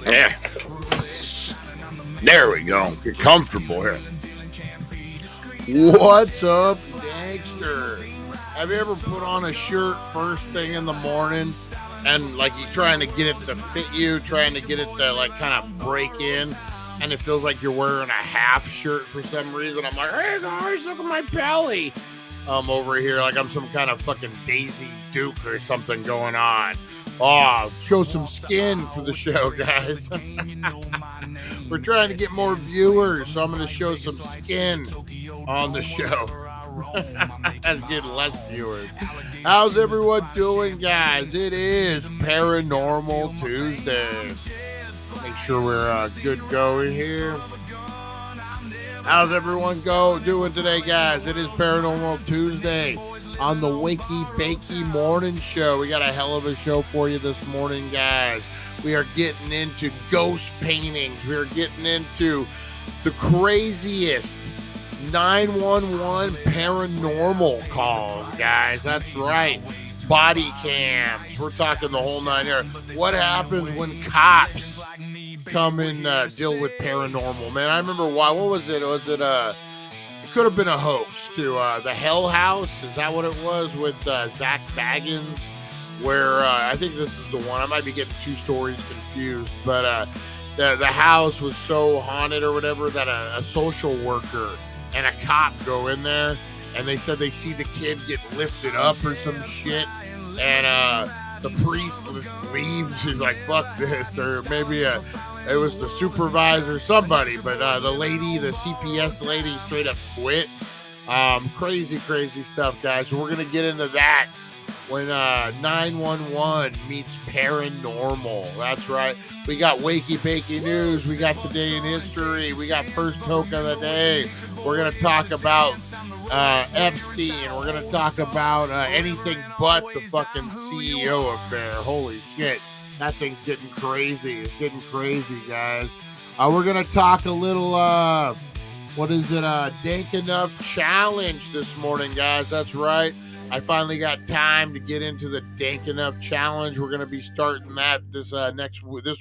Yeah. There we go. Get comfortable here. What's up, gangster? Have you ever put on a shirt first thing in the morning and like you're trying to get it to fit you, trying to get it to like kind of break in, and it feels like you're wearing a half shirt for some reason? I'm like, hey guys, look at my belly. I'm over here like I'm some kind of fucking Daisy Duke or something going on. Oh, show some skin for the show, guys. We're trying to get more viewers, so I'm going to show some skin on the show and get less viewers. How's everyone doing, guys? It is Paranormal Tuesday. Make sure we're good going here. How's everyone doing today, guys? It is Paranormal Tuesday on the Wakey Bakey morning show. We got a hell of a show for you this morning, guys. We are getting into ghost paintings. We are getting into the craziest 911 paranormal calls, guys. That's right. Body cams. We're talking the whole nine here. What happens when cops come and deal with paranormal, man? I remember what was it? It could have been a hoax to the Hell House. Is that what it was with Zach Baggins? Where I think this is the one. I might be getting two stories confused, but the house was so haunted or whatever that a social worker and a cop go in there, and they said they see the kid get lifted up or some shit, and the priest leaves. He's like, "Fuck this," or maybe it was the supervisor, somebody, but the CPS lady, straight up quit. Crazy stuff, guys. So we're gonna get into that when 911 meets paranormal. That's right. We got Wakey Bakey news. We got today in history. We got first toke of the day. We're gonna talk about Epstein. We're gonna talk about anything but the fucking CEO affair. Holy shit. That thing's getting crazy. It's getting crazy, guys. We're going to talk a little, Dank Enough challenge this morning, guys. That's right. I finally got time to get into the Dank Enough challenge. We're going to be starting that this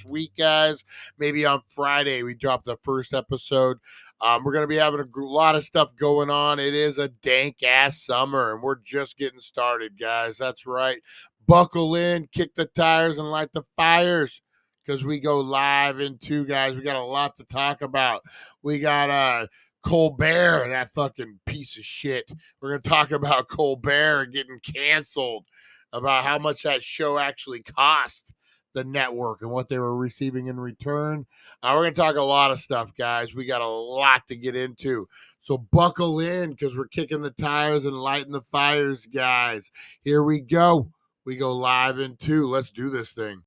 week, guys. Maybe on Friday we drop the first episode. We're going to be having a lot of stuff going on. It is a dank-ass summer, and we're just getting started, guys. That's right. Buckle in, kick the tires, and light the fires, because we go live in two, guys. We got a lot to talk about. We got Colbert, that fucking piece of shit. We're going to talk about Colbert getting canceled, about how much that show actually cost the network and what they were receiving in return. We're going to talk a lot of stuff, guys. We got a lot to get into. So buckle in, because we're kicking the tires and lighting the fires, guys. Here we go. We go live in two. Let's do this thing.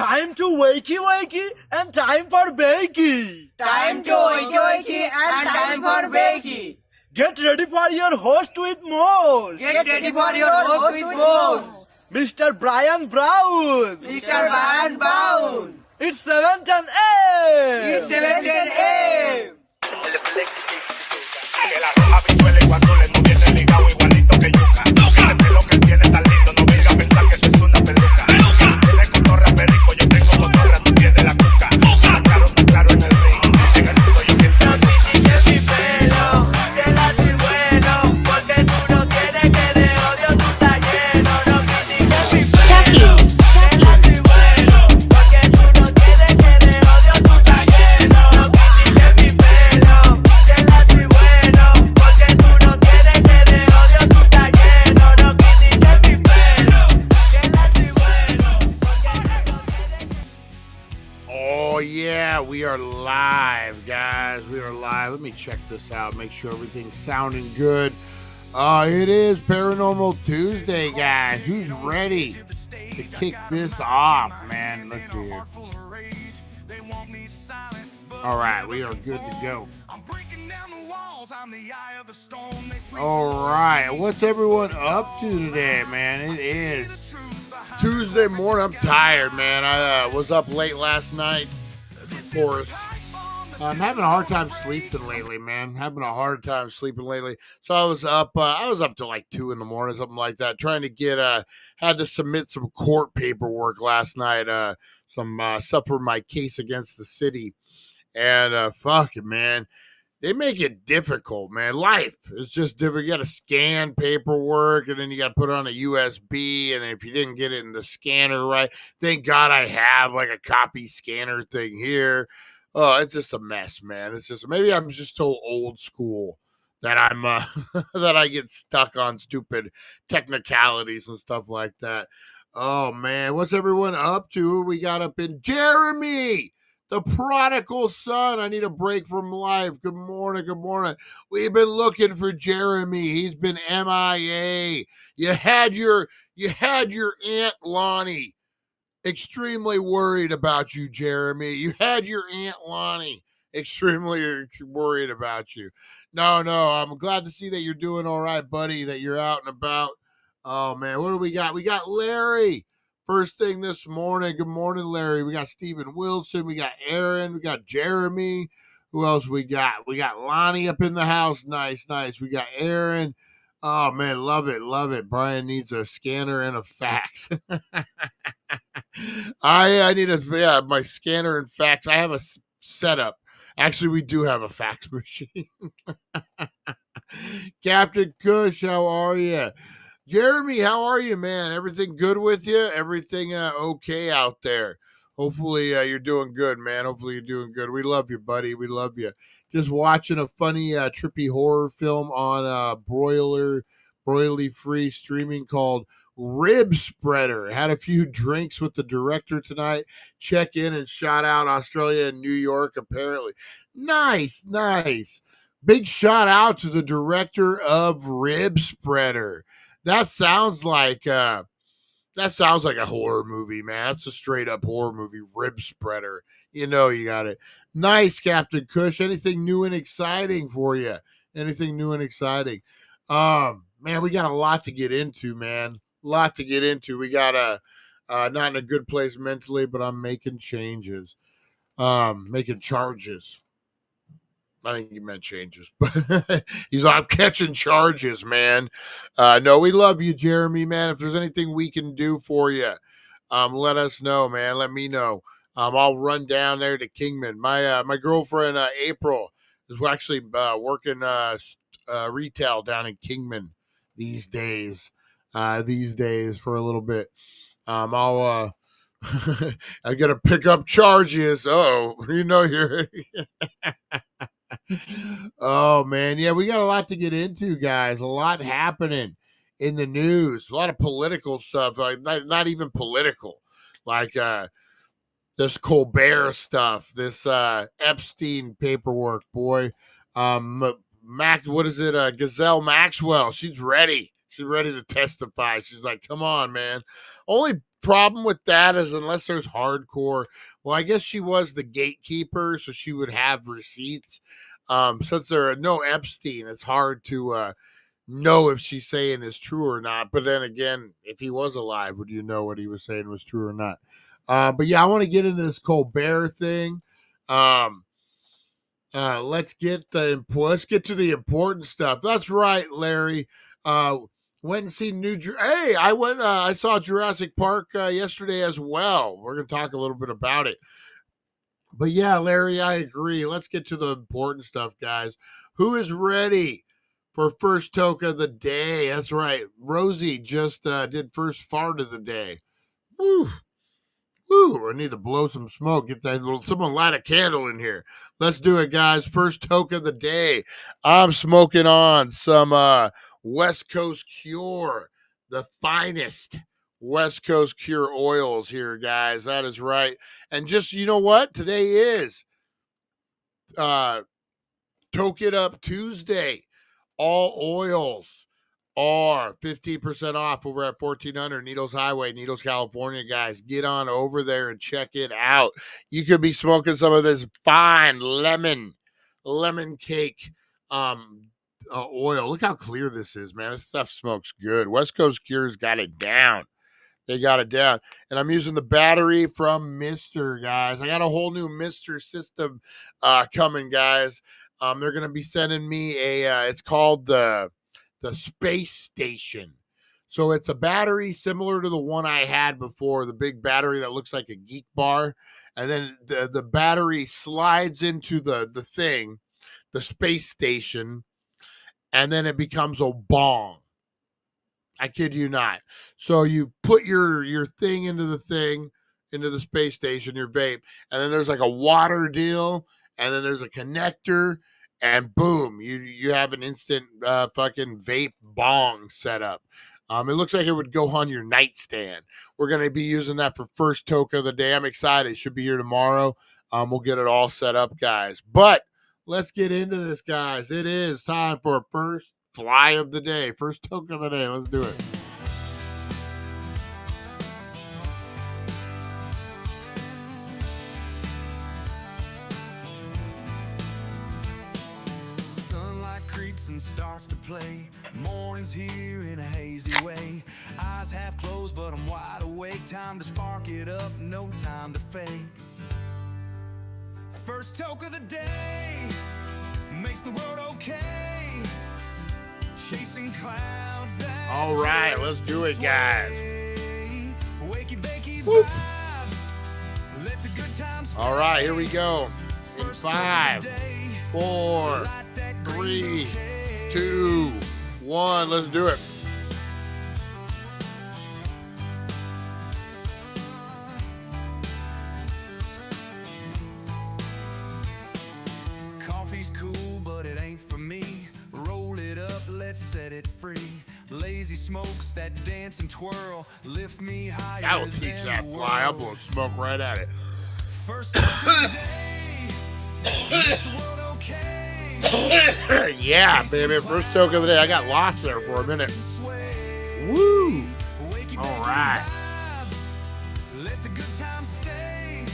Time to wakey wakey and time for bakey. Time to wakey wakey and time for bakey. Get ready for your host with more. Get ready for your host with more. Mr. Brian Brown. Mr. Brian Brown. It's 7:10 a.m. It's 7:10 a.m. Que la roja pichuela y cuando le no viene ligado igualito que yuca. Ese pelo que tiene tan lindo, no venga a pensar que eso es una peluca. Tiene cotorra perico, yo tengo cotorra, tú tienes la cuca. Está claro en el ring, en el piso yo quien te lo Que mi pelo te la soy bueno, porque tú no tienes que de odio tú estás lleno. No critiques mi pelo, te la soy bueno, porque tú no tienes que de odio tú estás lleno. No critiques mi pelo, te la soy bueno, porque tú no tienes que de odio tú estás lleno. No critiques mi pelo, te la soy bueno, porque tú no tienes que... Oh, yeah, we are live, guys. We are live. Let me check this out, make sure everything's sounding good. It is Paranormal Tuesday, guys. Who's ready to kick this off, man? Let's see here. All right, we are good to go. All right, what's everyone up to today, man? It is Tuesday morning. I'm tired, man. I was up late last night, of course. I'm having a hard time sleeping lately, man. So I was up to like 2 a.m, something like that, trying to get had to submit some court paperwork last night, some stuff for my case against the city. And fuck it, man. They make it difficult, man. Life is just different. You got to scan paperwork, and then you got to put it on a USB. And if you didn't get it in the scanner right, thank God I have like a copy scanner thing here. Oh, it's just a mess, man. It's just, maybe I'm just so old school that I'm that I get stuck on stupid technicalities and stuff like that. Oh man, what's everyone up to? We got up in Jeremy, the prodigal son. I need a break from life. Good morning. Good morning. We've been looking for Jeremy. He's been MIA. You had your Aunt Lonnie extremely worried about you, Jeremy. You had your Aunt Lonnie extremely worried about you. No, I'm glad to see that you're doing all right, buddy, that you're out and about. Oh, man, what do we got? We got Larry. First thing this morning. Good morning, Larry. We got Stephen Wilson. We got Aaron. We got Jeremy. Who else we got? We got Lonnie up in the house. Nice. We got Aaron. Oh, man, love it. Brian needs a scanner and a fax. I need my scanner and fax. I have a setup. Actually, we do have a fax machine. Captain Kush, how are you? Jeremy, how are you, man? Everything good with you? Everything okay out there? Hopefully you're doing good, man. Hopefully you're doing good. We love you, buddy. We love you. Just watching a funny, trippy horror film on broily free streaming called Rib Spreader. Had a few drinks with the director tonight. Check in and shout out Australia and New York, apparently. Nice. Big shout out to the director of Rib Spreader. That sounds like a horror movie, man. That's a straight up horror movie, Rib Spreader. You know you got it. Nice, Captain Kush. Anything new and exciting for you? Anything new and exciting? Man, we got a lot to get into, man. We got not in a good place mentally, but I'm making changes. Making charges. I think he meant changes, but he's like, I'm catching charges, man. No, we love you, Jeremy, man. If there's anything we can do for you, let us know, man. Let me know. I'll run down there to Kingman. My girlfriend, April, is actually working retail down in Kingman these days for a little bit. I'll I gotta pick up charges. Oh, you're oh man, yeah, we got a lot to get into, guys. A lot happening in the news. A lot of political stuff, like not even political, like this Colbert stuff, this Epstein paperwork, boy. What is it? Gazelle Maxwell. She's ready. She's ready to testify. She's like, come on, man. Only problem with that is unless there's hardcore, well, I guess she was the gatekeeper, so she would have receipts. Since there are no Epstein, it's hard to know if she's saying is true or not. But then again, if he was alive, would you know what he was saying was true or not? But yeah, I want to get into this Colbert thing. Let's get to the important stuff. That's right, Larry. Went and seen Hey, I went. I saw Jurassic Park yesterday as well. We're gonna talk a little bit about it. But yeah, Larry, I agree. Let's get to the important stuff, guys. Who is ready for first toke of the day? That's right. Rosie just did first fart of the day. Woo. Woo, I need to blow some smoke. Get that someone light a candle in here. Let's do it, guys. First toke of the day. I'm smoking on some West Coast Cure, the finest West Coast Cure oils here, guys. That is right. And just, you know what? Today is Toke It Up Tuesday. All oils are 15% off over at 1400 Needles Highway, Needles, California, guys. Get on over there and check it out. You could be smoking some of this fine lemon cake oil. Look how clear this is, man. This stuff smokes good. West Coast Cure's got it down. They got it down. And I'm using the battery from Mister, guys. I got a whole new Mister system coming, guys. They're going to be sending me it's called the Space Station. So it's a battery similar to the one I had before, the big battery that looks like a geek bar. And then the battery slides into the thing, the space station, and then it becomes a bong. I kid you not. So you put your thing into the space station, your vape, and then there's like a water deal, and then there's a connector, and boom, you have an instant fucking vape bong set up. It looks like it would go on your nightstand. We're going to be using that for first toke of the day. I'm excited. It should be here tomorrow. We'll get it all set up, guys. But let's get into this, guys. It is time for first fly of the day. First toke of the day. Let's do it. Sunlight creeps and starts to play. Morning's here in a hazy way. Eyes half closed, but I'm wide awake. Time to spark it up, no time to fake. First toke of the day makes the world okay. Chasing clouds that all right, let's do it, guys. Wakey Bakey vibes. Let the good times all right, here we go. In 5, 4, 3, 2, 1. Let's do it. Coffee's cool, but it ain't for me. Roll it up, let's set it free. Lazy smokes that dance and twirl. Lift me higher. That'll teach that fly. I'm gonna smoke right at it. First of the day, makes the world okay. Yeah, baby. First toke of the day. I got lost there for a minute. Woo! All right. Let the good times stay.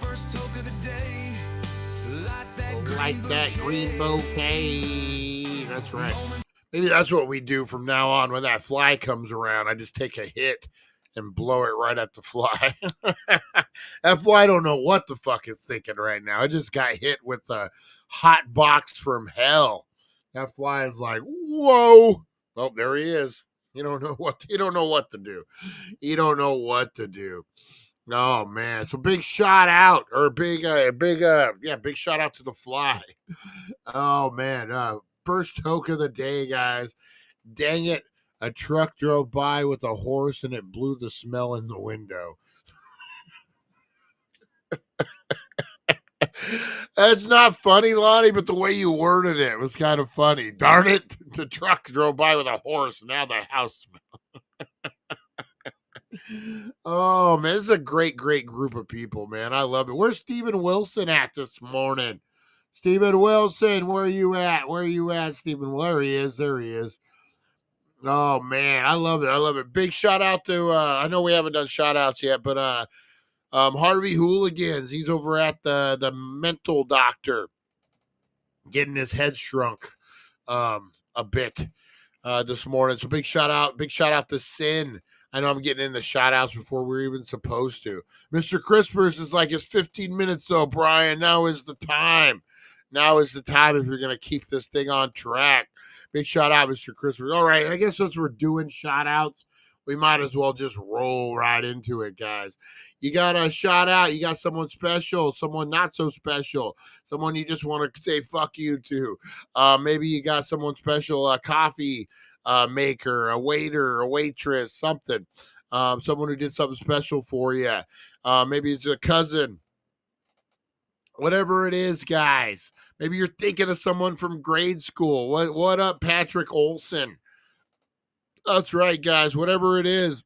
First toke of the day. Like that green bouquet. That's right. Maybe that's what we do from now on. When that fly comes around, I just take a hit and blow it right at the fly. That fly don't know what the fuck it's thinking right now. I just got hit with a hot box from hell. That fly is like, whoa. Oh, there he is. You don't know what to do. You don't know what to do. Oh man. So big shout out or big shout out to the fly. Oh man. First toke of the day, guys. Dang it. A truck drove by with a horse and it blew the smell in the window. That's not funny, Lonnie, but the way you worded it was kind of funny. Darn it. The truck drove by with a horse and now the house smells. Oh, man. This is a great, great group of people, man. I love it. Where's Stephen Wilson at this morning? Stephen Wilson, where are you at? Where are you at, Stephen? Well, there he is. Oh man, I love it. I love it. Big shout out to I know we haven't done shout outs yet, but Harvey Hooligans, he's over at the mental doctor getting his head shrunk a bit this morning. So big shout out to Sin. I know I'm getting into shout outs before we're even supposed to. Mr. Crispers is like, it's 15 minutes though, Brian. Now is the time. Now is the time if you're going to keep this thing on track. Big shout out, Mr. Crispers. All right, I guess since we're doing shout outs, we might as well just roll right into it, guys. You got a shout out. You got someone special, someone not so special, someone you just want to say fuck you to. Maybe you got someone special, a coffee maker, a waiter, a waitress, something. Someone who did something special for you. Maybe it's a cousin. Whatever it is, guys. Maybe you're thinking of someone from grade school. What up, Patrick Olson? That's right, guys. Whatever it is,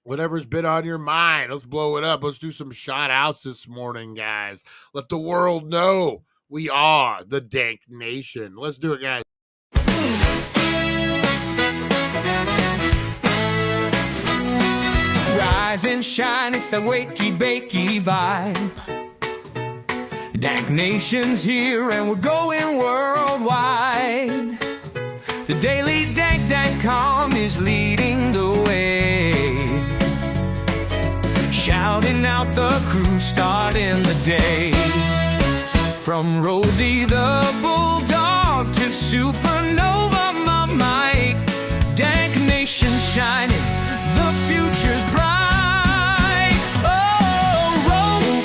whatever's been on your mind, let's blow it up. Let's do some shout outs this morning, guys. Let the world know we are the Dank Nation. Let's do it, guys. Rise and shine, it's the Wakey Bakey vibe. Dank Nation's here and we're going worldwide. The Daily Dank.com is leading the way, shouting out the crew, starting the day. From Rosie the Bulldog to Supernova, my Mike. Dank Nation shining, the future's bright. Oh, roll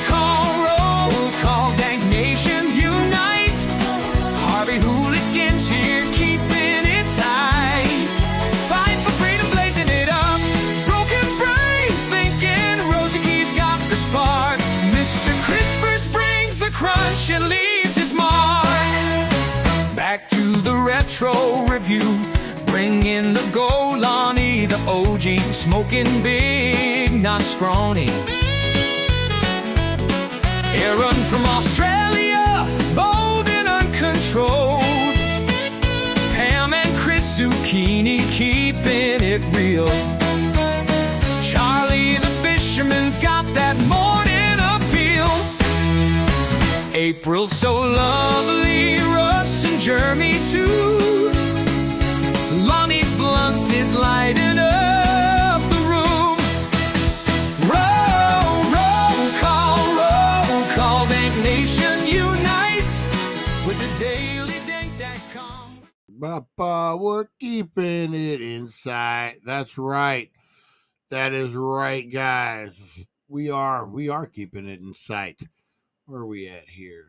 call, Dank Nation unite. Harvey Hooligans here, keeping it tight. Fight for freedom, blazing it up. Broken brains thinking Rosie Key's got the spark. Mr. Crispers brings the crunch and leaves his mark. Back to the retro review, bring in the Golani, the OG, smoking big, not scrawny. Aaron from Australia, bold and uncontrolled. Pam and Chris Zucchini, keeping it real. Charlie the fisherman's got that morning appeal. April so lovely, Russ and Jeremy too. Lonnie's blunt is lighting up the room. Roll call, Dank Nation unite with the Daily Dank.com. Papa, we're keeping it inside. That's right. That is right, guys. We are keeping it in sight. Where are we at here?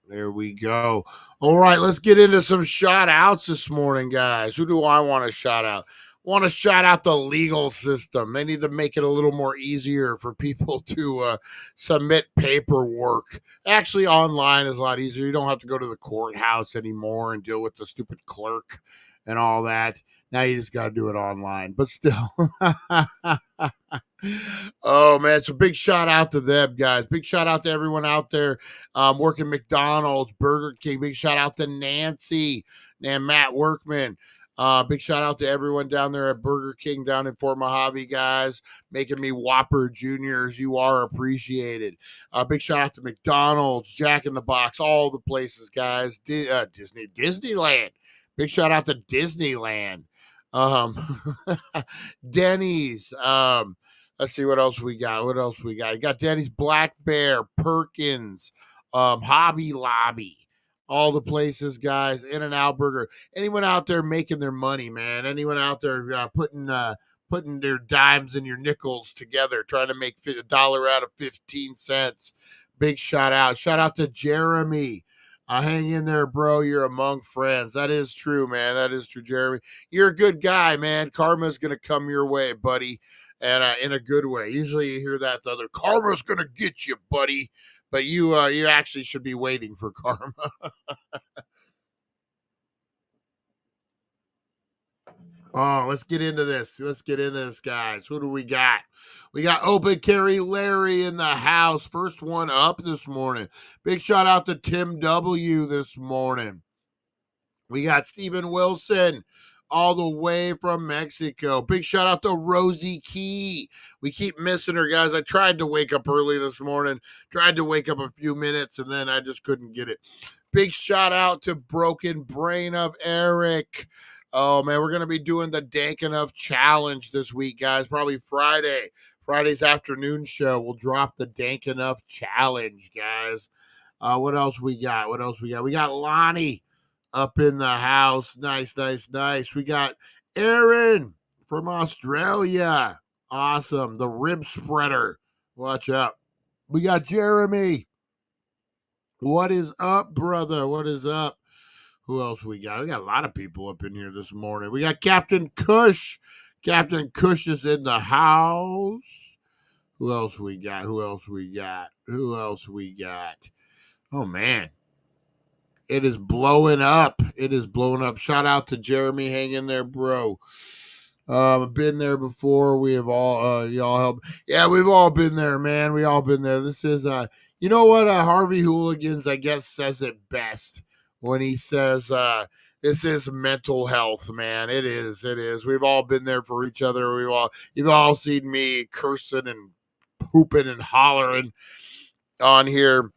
There we go. All right, let's get into some shout outs this morning, guys. Who do I want to shout out? I want to shout out the legal system. They need to make it a little more easier for people to submit paperwork. Actually, online is a lot easier. You don't have to go to the courthouse anymore and deal with the stupid clerk and all that. Now you just got to do it online. But still. Oh man, so big shout out to them, guys. Big shout out to everyone out there working McDonald's, Burger King. Big shout out to Nancy and Matt Workman. Big shout out to everyone down there at Burger King down in Fort Mojave, guys, making me Whopper Juniors. You are appreciated. Big shout out to McDonald's, Jack in the Box, all the places, guys. Disneyland. Big shout out to Disneyland. Denny's. Let's see what else we got. You got Denny's, Black Bear, Perkins, Hobby Lobby, all the places, guys. In-N-Out Burger. Anyone out there making their money, man? Anyone out there putting their dimes and your nickels together, trying to make $1 out of 15 cents? Big shout out. Shout out to Jeremy. Hang in there, bro. You're among friends. That is true, man. That is true, Jeremy. You're a good guy, man. Karma's going to come your way, buddy, and in a good way. Usually you hear that the other, karma's going to get you, buddy, but you actually should be waiting for karma. Oh, let's get into this. Guys. Who do we got? We got Open Carry Larry in the house. First one up this morning. Big shout out to Tim W. this morning. We got Stephen Wilson all the way from Mexico. Big shout out to Rosie Key. We keep missing her, guys. I tried to wake up early this morning, tried to wake up a few minutes, and then I just couldn't get it. Big shout out to Broken Brain of Eric. Oh, man, we're going to be doing the Dank Enough Challenge this week, guys. Probably Friday. Friday's afternoon show. We'll drop the Dank Enough Challenge, guys. What else we got? We got Lonnie up in the house. Nice. We got Aaron from Australia. Awesome. The rib spreader. Watch out. We got Jeremy. What is up, brother? What is up? Who else we got? We got a lot of people up in here this morning. We got Captain Kush. Captain Kush is in the house. Who else we got? Oh, man. It is blowing up. Shout out to Jeremy. Hang in there, bro. I've been there before. We have all, y'all help. Yeah, we've all been there, man. We all been there. This is, you know what? Harvey Hooligans, I guess, says it best when he says, this is mental health, man. It is. We've all been there for each other. You've all seen me cursing and pooping and hollering on here.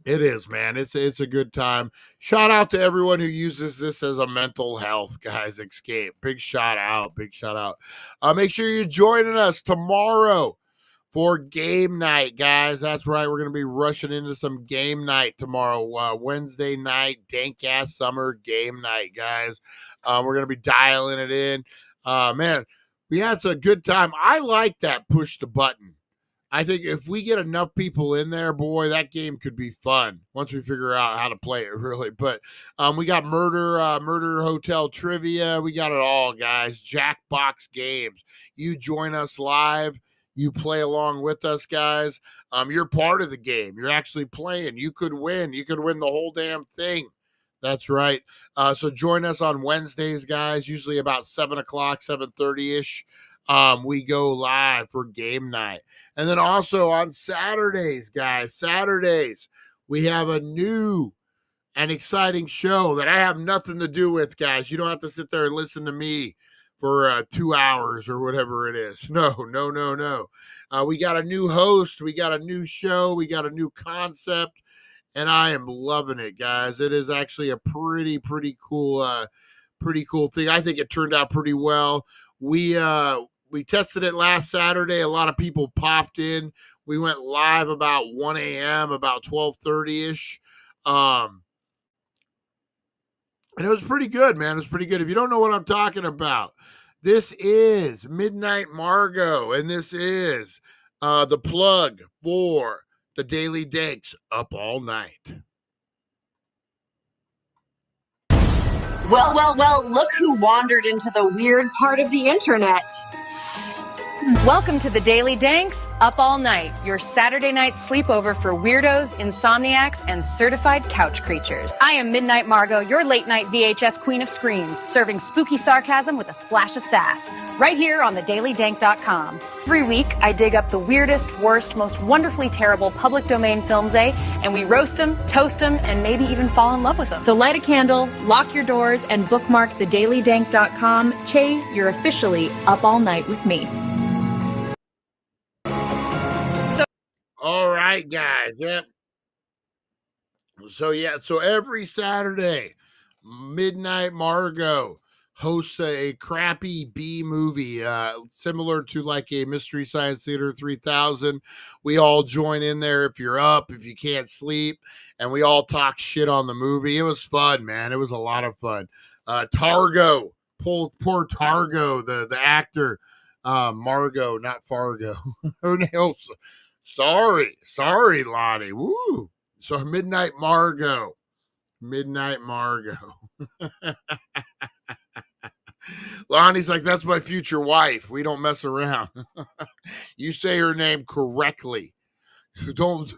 It is, man. It's a good time. Shout out to everyone who uses this as a mental health, guys. Escape. Big shout out. Make sure you're joining us tomorrow for game night, guys. That's right. We're going to be rushing into some game night tomorrow. Wednesday night, dank ass summer game night, guys. We're going to be dialing it in. Man, we had some good time. I like that push the button. I think if we get enough people in there, boy, that game could be fun once we figure out how to play it, really. But we got murder hotel trivia. We got it all, guys. Jackbox games. You join us live. You play along with us, guys. You're part of the game. You're actually playing. You could win. You could win the whole damn thing. That's right. So join us on Wednesdays, guys, usually about 7 o'clock, 7:30-ish. We go live for game night. And then also on Saturdays, guys, we have a new and exciting show that I have nothing to do with, guys. You don't have to sit there and listen to me for 2 hours or whatever it is. No. We got a new host. We got a new show. We got a new concept. And I am loving it, guys. It is actually a pretty cool thing. I think it turned out pretty well. We tested it last Saturday. A lot of people popped in. We went live about 1 a.m., about 12:30-ish. And it was pretty good, man. It was pretty good. If you don't know what I'm talking about, this is Midnight Margot, and this is the plug for the Daily Danks Up All Night. Well, look who wandered into the weird part of the internet. Welcome to the Daily Danks Up All Night, your Saturday night sleepover for weirdos, insomniacs, and certified couch creatures. I am Midnight Margot, your late night VHS queen of screams, serving spooky sarcasm with a splash of sass, right here on thedailydank.com. Every week, I dig up the weirdest, worst, most wonderfully terrible public domain films, and we roast them, toast them, and maybe even fall in love with them. So light a candle, lock your doors, and bookmark thedailydank.com. Che, you're officially up all night with me. All right, guys. Yep. So every Saturday, Midnight Margot hosts a crappy B movie, similar to like a Mystery Science Theater 3000. We all join in there if you're up, if you can't sleep, and we all talk shit on the movie. It was fun, man. It was a lot of fun. Targo, poor Targo, the actor, Margot, not Fargo. Her nails. Sorry, Lonnie. Woo. So Midnight Margot. Lonnie's like, that's my future wife. We don't mess around. You say her name correctly. Don't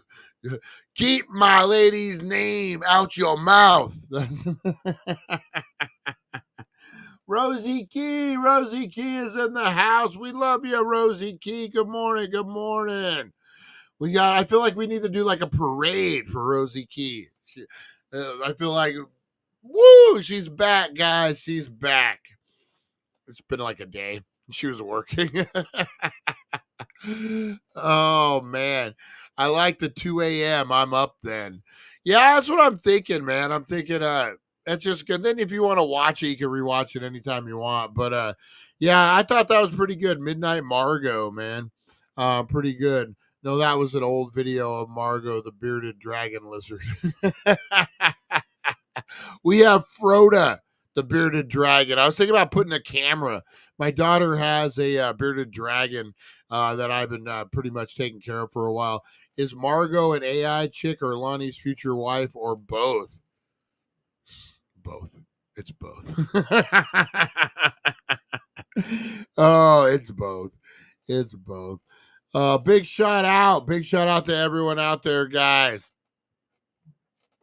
keep my lady's name out your mouth. Rosie Key is in the house. We love you, Rosie Key. Good morning. I feel like we need to do like a parade for Rosie Key. I feel like, woo, she's back, guys. She's back. It's been like a day. She was working. Oh man. I like the 2 a.m. I'm up then. Yeah, that's what I'm thinking, man. I'm thinking that's just good. Then if you want to watch it, you can rewatch it anytime you want. But yeah, I thought that was pretty good. Midnight Margot, man. Pretty good. No, that was an old video of Margot, the bearded dragon lizard. We have Froda, the bearded dragon. I was thinking about putting a camera. My daughter has a bearded dragon that I've been pretty much taking care of for a while. Is Margot an AI chick or Lonnie's future wife or both? Both. It's both. Oh, it's both. It's both. Big shout out. Big shout out to everyone out there, guys.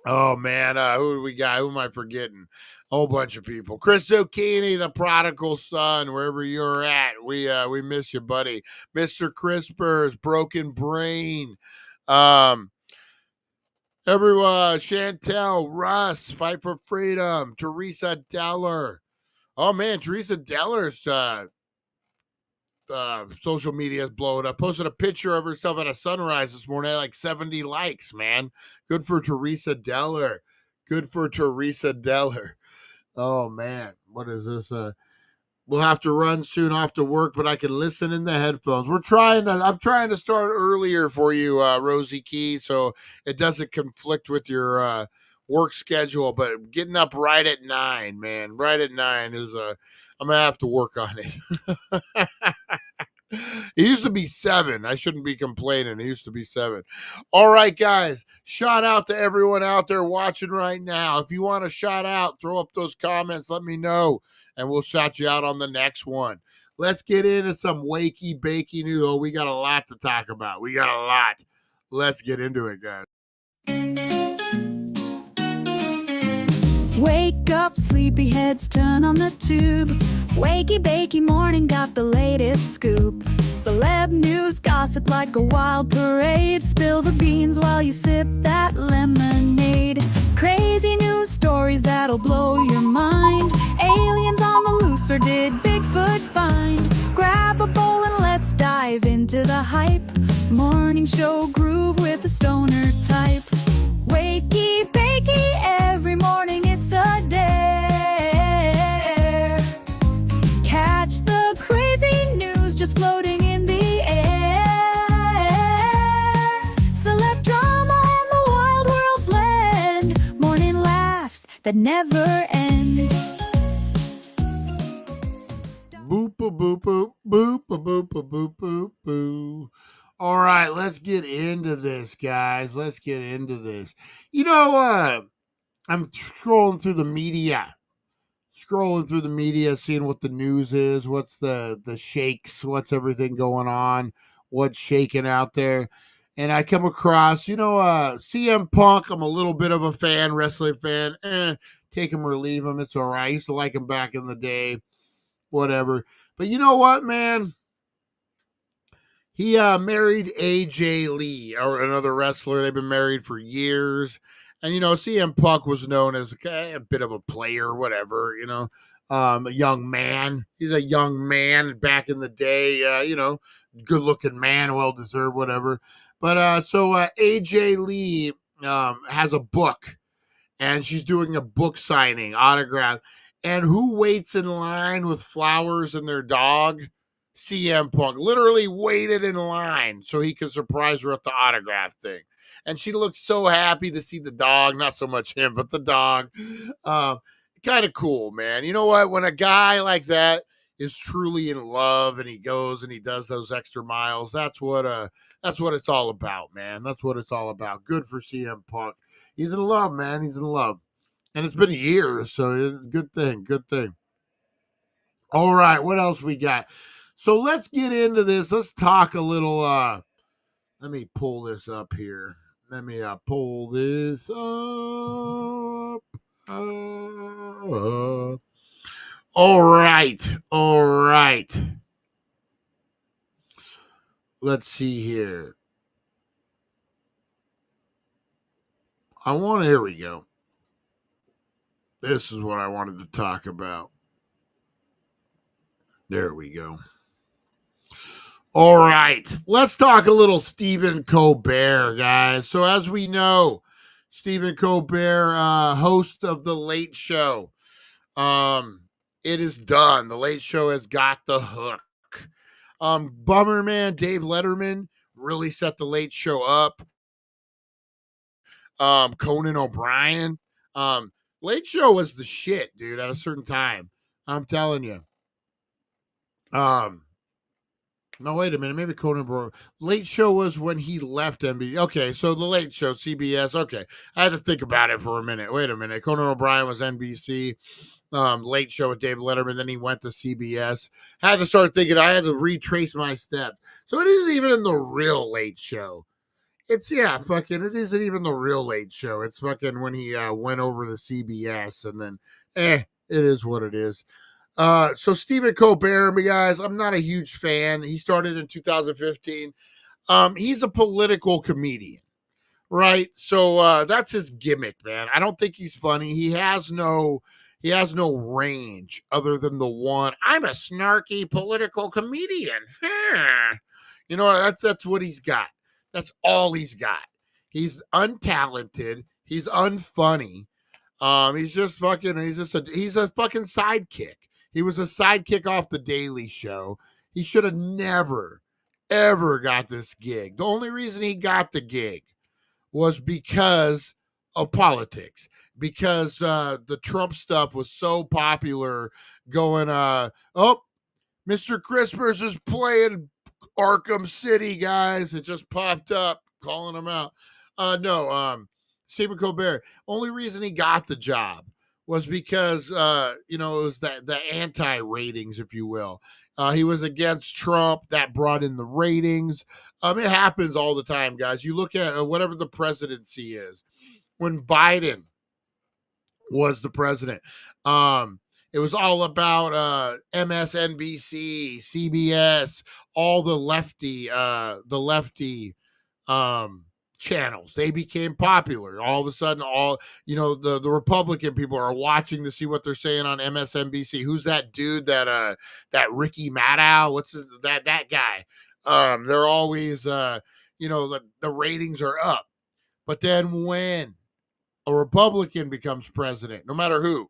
Oh man, who do we got? Who am I forgetting? A whole bunch of people. Chris Zucchini, the prodigal son, wherever you're at, we miss you, buddy. Mr. Crispers, broken brain. Everyone, Chantel, Russ, Fight for Freedom, Teresa Deller. Oh man, Teresa Deller's social media is blowing up. Posted a picture of herself at a sunrise this morning. Had like 70 likes, man. Good for Teresa Deller. Good for Teresa Deller. Oh man, what is this? We'll have to run soon off to work, but I can listen in the headphones. I'm trying to start earlier for you, Rosie Key, so it doesn't conflict with your work schedule. But getting up right at 9, man, right at 9 is I'm gonna have to work on it. It used to be 7. I shouldn't be complaining. It used to be 7. All right, guys. Shout out to everyone out there watching right now. If you want to shout out, throw up those comments. Let me know, and we'll shout you out on the next one. Let's get into some wakey bakey news. Oh, we got a lot to talk about. We got a lot. Let's get into it, guys. Wake up, sleepyheads, turn on the tube. Wakey bakey morning got the latest scoop. Celeb news, gossip like a wild parade. Spill the beans while you sip that lemonade. Crazy news stories that'll blow your mind. Aliens on the loose, or did Bigfoot find? Grab a bowl and let's dive into the hype. Morning show groove with the stoner type. Wakey bakey, every morning it's a dare. Catch the crazy news just floating in the air. Celeb drama and the wild world blend. Morning laughs that never end. Boop a boop boop boop a boop a boop boop boo. All right, let's get into this, guys. Let's get into this. You know, I'm scrolling through the media, seeing what the news is, what's the shakes, what's everything going on, what's shaking out there. And I come across, CM Punk. I'm a little bit of a fan, wrestling fan. Take him or leave him. It's all right. I used to like him back in the day, whatever. But you know what, man? He married AJ Lee, or another wrestler. They've been married for years. And, CM Punk was known as a bit of a player, whatever, a young man. He's a young man back in the day, good-looking man, well-deserved, whatever. But so AJ Lee has a book, and she's doing a book signing, autograph. And who waits in line with flowers and their dog? CM Punk literally waited in line so he could surprise her at the autograph thing. And she looked so happy to see the dog, not so much him, but the dog. Kind of cool, man. You know what? When a guy like that is truly in love and he goes and he does those extra miles, that's what it's all about, man. That's what it's all about. Good for CM Punk. He's in love, man. He's in love. And it's been years, so good thing. All right, what else we got? So let's get into this. Let's talk a little. Let me pull this up here. Let me pull this up. All right. Let's see here. Here we go. This is what I wanted to talk about. There we go. All right, let's talk a little Stephen Colbert, guys. So as we know, Stephen Colbert, host of The Late Show. It is done. The Late Show has got the hook. Bummer, man. Dave Letterman really set The Late Show up. Conan O'Brien. Late Show was the shit, dude, at a certain time. I'm telling you. No, wait a minute. Maybe Conan O'Brien. Late Show was when he left NBC. Okay, so The Late Show, CBS. Okay, I had to think about it for a minute. Wait a minute. Conan O'Brien was NBC. Late Show with David Letterman. Then he went to CBS. Had to start thinking. I had to retrace my steps. So it isn't even in the real Late Show. It isn't even the real Late Show. It's fucking when he went over to CBS, and then it is what it is. So Stephen Colbert, guys, I'm not a huge fan. He started in 2015. He's a political comedian, right? So that's his gimmick, man. I don't think he's funny. He has no range other than the one, I'm a snarky political comedian. You know, that's what he's got. That's all he's got. He's untalented. He's unfunny. He's a fucking sidekick. He was a sidekick off the Daily Show. He should have never, ever got this gig. The only reason he got the gig was because of politics. Because the Trump stuff was so popular going, Mr. Christmas is playing Arkham City, guys. It just popped up, calling him out. Stephen Colbert. Only reason he got the job was because it was the anti-ratings, if you will. He was against Trump. That brought in the ratings. It happens all the time, guys. You look at whatever the presidency is. When Biden was the president, it was all about MSNBC, CBS, all the lefty channels. They became popular. All of a sudden, the Republican people are watching to see what they're saying on MSNBC. Who's that dude that Ricky Maddow? What's that guy? They're always the ratings are up. But then when a Republican becomes president, no matter who,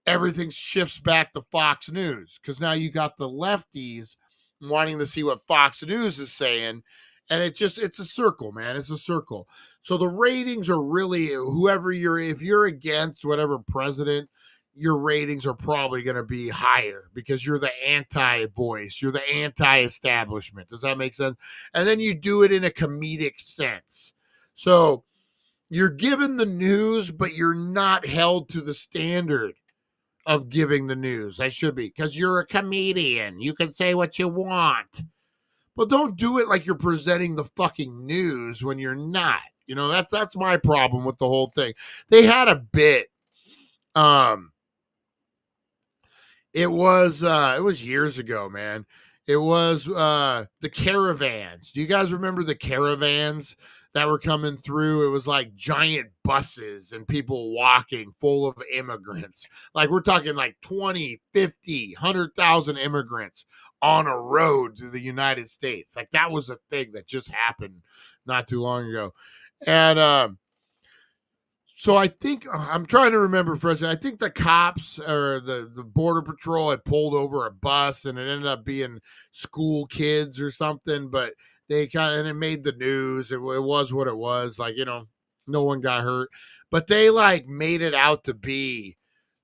everything shifts back to Fox News, because now you got the lefties wanting to see what Fox News is saying. And it's a circle, man. It's a circle. So the ratings are really if you're against whatever president, your ratings are probably going to be higher because you're the anti-voice. You're the anti-establishment. Does that make sense? And then you do it in a comedic sense. So you're given the news, but you're not held to the standard of giving the news. I should be, because you're a comedian. You can say what you want. But don't do it like you're presenting the fucking news when you're not. You know, that's my problem with the whole thing. They had a bit. It was years ago, man. It was the caravans. Do you guys remember the caravans that were coming through? It was like giant buses and people walking full of immigrants. Like we're talking like 20, 50, 100,000 immigrants on a road to the United States. Like that was a thing that just happened not too long ago. And so I think I'm trying to remember, I think the cops or the Border Patrol had pulled over a bus and it ended up being school kids or something, but and it made the news. It was what it was. Like, no one got hurt, but they like made it out to be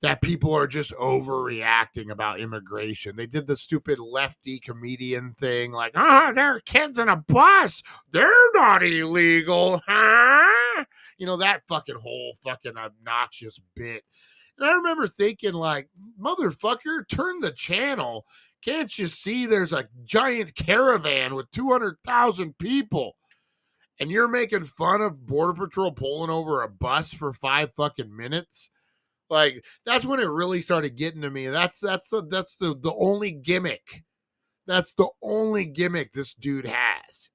that people are just overreacting about immigration. They did the stupid lefty comedian thing. Like, there are kids in a bus. They're not illegal. Huh? That fucking whole fucking obnoxious bit. And I remember thinking like, motherfucker, turn the channel. Can't you see there's a giant caravan with 200,000 people? And you're making fun of Border Patrol pulling over a bus for 5 fucking minutes? Like, that's when it really started getting to me. That's the only gimmick. That's the only gimmick this dude has.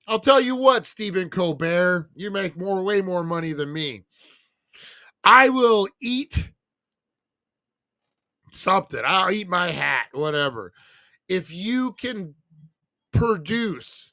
I'll tell you what, Stephen Colbert, you make way more money than me. I will eat something. I'll eat my hat, whatever. If you can produce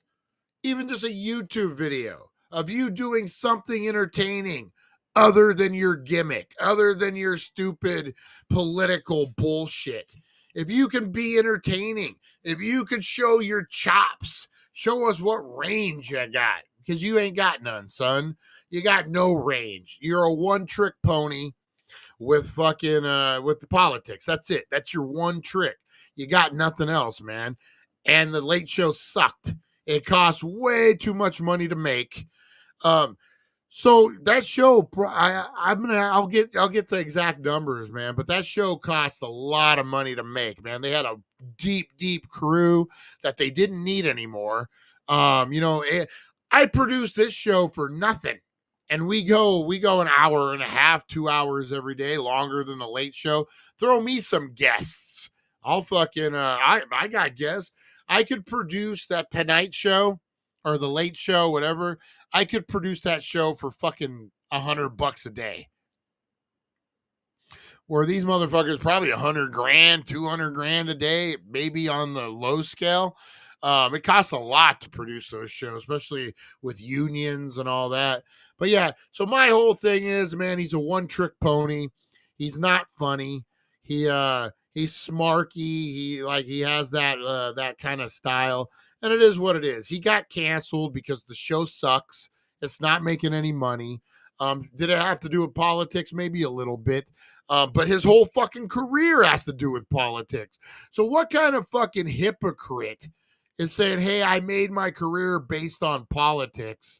even just a YouTube video of you doing something entertaining other than your gimmick, other than your stupid political bullshit. If you can be entertaining, if you can show your chops, show us what range you got, because you ain't got none, son. You got no range. You're a one-trick pony with fucking with the politics. That's it. That's your one trick. You got nothing else, man. And the late show sucked. It cost way too much money to make. So that show, I'll get the exact numbers, man. But that show cost a lot of money to make, man. They had a deep crew that they didn't need anymore. I produced this show for nothing, and we go an hour and a half, 2 hours every day, longer than the late show. Throw me some guests. I'll fucking I got guests. I could produce that Tonight Show or the Late Show, whatever. I could produce that show for fucking $100 a day. Where these motherfuckers probably 100 grand, 200 grand a day, maybe on the low scale. It costs a lot to produce those shows, especially with unions and all that. But yeah, so my whole thing is, man, he's a one-trick pony. He's not funny. He's smarky. He has that kind of style, and it is what it is. He got canceled because the show sucks. It's not making any money. Did it have to do with politics? Maybe a little bit. But his whole fucking career has to do with politics. So what kind of fucking hypocrite is saying, hey, I made my career based on politics,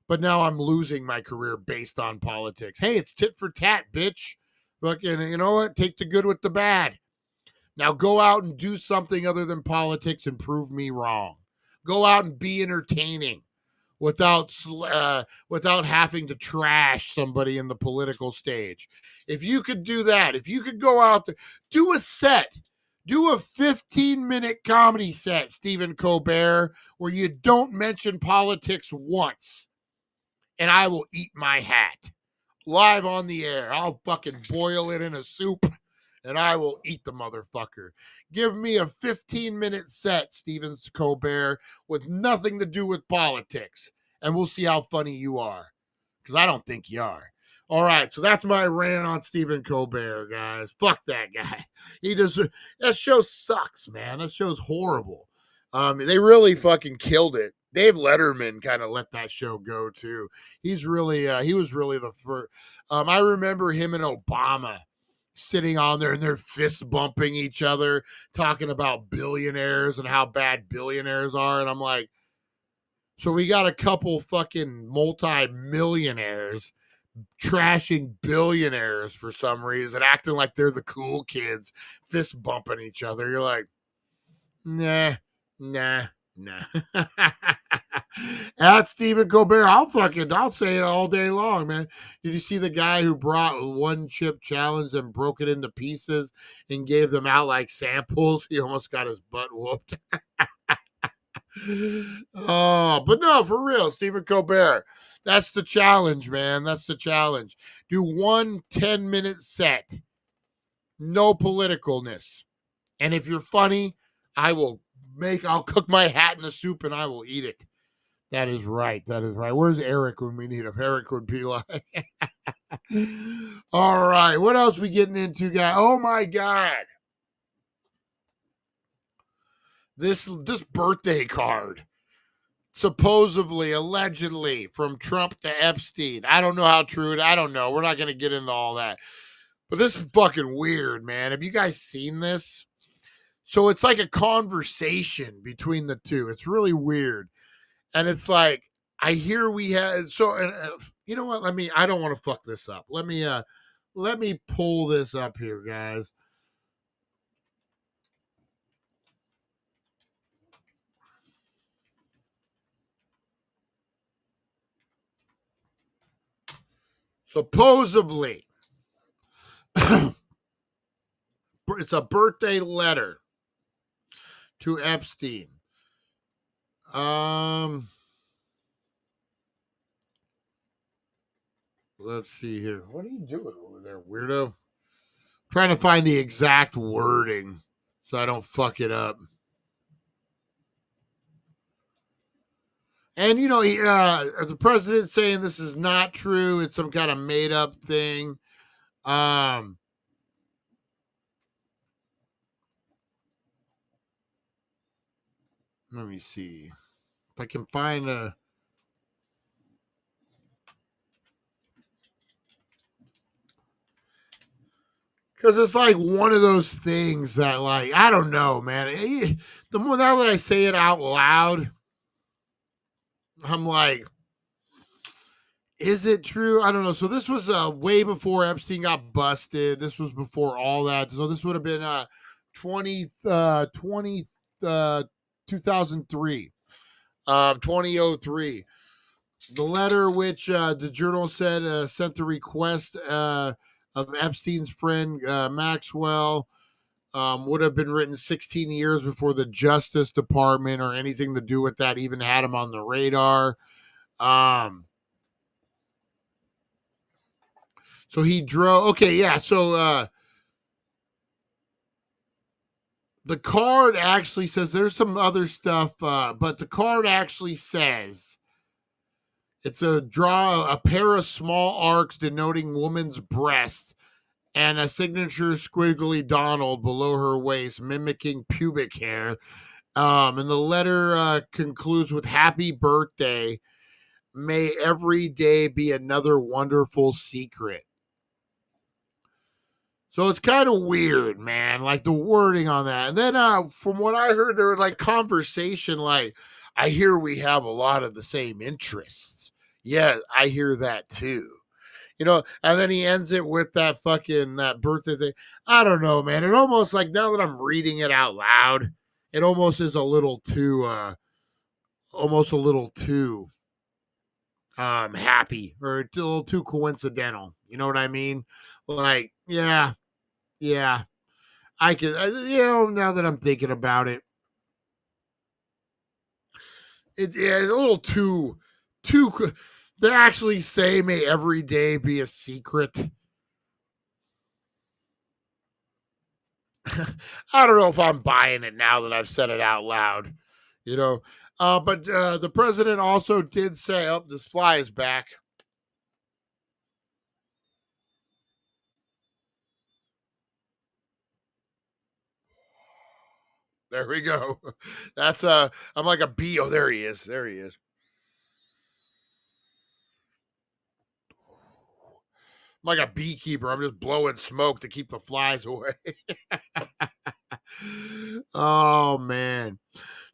but now I'm losing my career based on politics? Hey, it's tit for tat, bitch. Fucking, you know what? Take the good with the bad. Now go out and do something other than politics and prove me wrong. Go out and be entertaining without having to trash somebody in the political stage. If you could do that, if you could go out there, do a set, do a 15-minute comedy set, Stephen Colbert, where you don't mention politics once, and I will eat my hat. Live on the air. I'll fucking boil it in a soup, and I will eat the motherfucker. Give me a 15-minute set, Stephen Colbert, with nothing to do with politics, and we'll see how funny you are, because I don't think you are. All right, so that's my rant on Stephen Colbert, guys. Fuck that guy. That show sucks, man. That show's horrible. They really fucking killed it. Dave Letterman kind of let that show go too. He was really the first. I remember him and Obama sitting on there and they're fist bumping each other, talking about billionaires and how bad billionaires are. And I'm like, so we got a couple fucking multi-millionaires trashing billionaires for some reason, acting like they're the cool kids, fist bumping each other. You're like, nah. That's Stephen Colbert. I'll say it all day long, man. Did you see the guy who brought one chip challenge and broke it into pieces and gave them out like samples? He almost got his butt whooped. Oh, but no, for real, Stephen Colbert. That's the challenge, man. That's the challenge. Do one 10-minute set. No politicalness. And if you're funny, I'll cook my hat in the soup and I will eat it. That is right. That is right. Where's Eric when we need him? Eric would be like, all right. What else we getting into, guys? Oh my God. This birthday card. Supposedly, allegedly, from Trump to Epstein. I don't know how true it is. I don't know. We're not going to get into all that. But this is fucking weird, man. Have you guys seen this? So it's like a conversation between the two. It's really weird. And it's like, I hear we had, so, you know what? I don't want to fuck this up. Let me pull this up here, guys. Supposedly, it's a birthday letter to Epstein. Let's see here. What are you doing over there, weirdo? Trying to find the exact wording so I don't fuck it up. And, the president saying this is not true. It's some kind of made up thing. Let me see if I can find a. Because it's like one of those things that, like, I don't know, man. The more now that I say it out loud, I'm like, is it true? I don't know. So this was way before Epstein got busted. This was before all that. So this would have been 2003. 2003. The letter which the journal said sent the request of Epstein's friend Maxwell would have been written 16 years before the Justice Department or anything to do with that even had him on the radar. So he drove. Okay, yeah. So the card actually says there's some other stuff, but the card actually says it's a pair of small arcs denoting woman's breast and a signature squiggly Donald below her waist, mimicking pubic hair. And the letter concludes with "Happy birthday. May every day be another wonderful secret." So it's kind of weird, man, like the wording on that. And then from what I heard, there was like conversation like, I hear we have a lot of the same interests. Yeah, I hear that too. And then he ends it with that birthday thing. I don't know, man. It almost like now that I'm reading it out loud, it almost is a little too happy or a little too coincidental. You know what I mean? Like, yeah. I can, now that I'm thinking about it, it's a little too, they actually say, may every day be a secret. I don't know if I'm buying it now that I've said it out loud, but the president also did say, oh, this fly is back. There we go. That's I'm like a bee. Oh, there he is. There he is. I'm like a beekeeper. I'm just blowing smoke to keep the flies away. Oh man.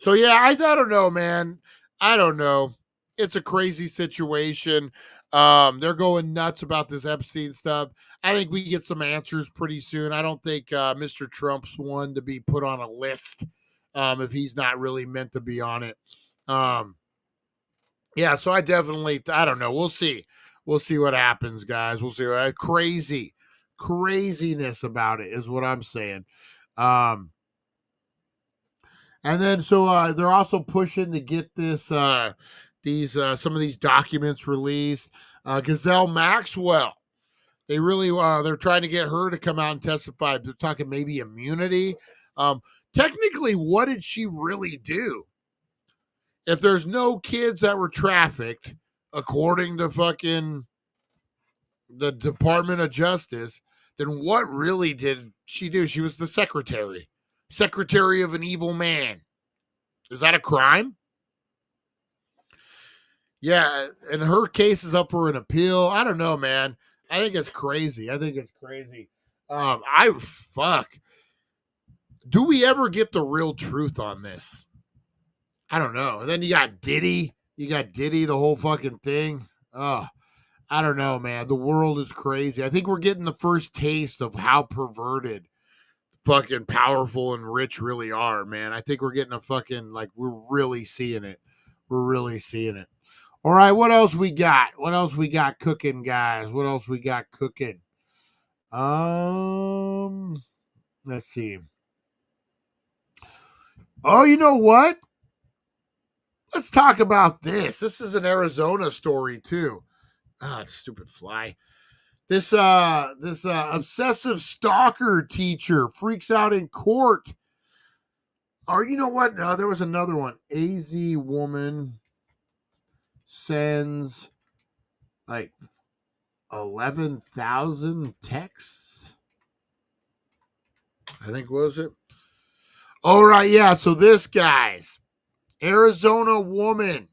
So yeah, I don't know, man. I don't know. It's a crazy situation. They're going nuts about this Epstein stuff. I think we get some answers pretty soon. I don't think Mr. Trump's one to be put on a list if he's not really meant to be on it. Yeah, so I don't know. We'll see. We'll see what happens, guys. We'll see. Craziness about it is what I'm saying. And then so they're also pushing to get this some of these documents released. Ghislaine Maxwell, they're trying to get her to come out and testify. They're talking maybe immunity. Technically, what did she really do? If there's no kids that were trafficked, according to fucking the Department of Justice, then what really did she do? She was the secretary of an evil man. Is that a crime? Yeah, and her case is up for an appeal. I don't know, man. I think it's crazy. Do we ever get the real truth on this? I don't know. And then you got Diddy. The whole fucking thing. Oh, I don't know, man. The world is crazy. I think we're getting the first taste of how perverted fucking powerful and rich really are, man. I think we're getting we're really seeing it. All right, what else we got? Cooking, guys? Let's see. Oh, you know what? Let's talk about this. This is an Arizona story too. Ah, stupid fly. This obsessive stalker teacher freaks out in court. Or you know what? No, there was another one. AZ woman sends like 11,000 texts. I think, was it? All right, yeah. So this guy's Arizona woman.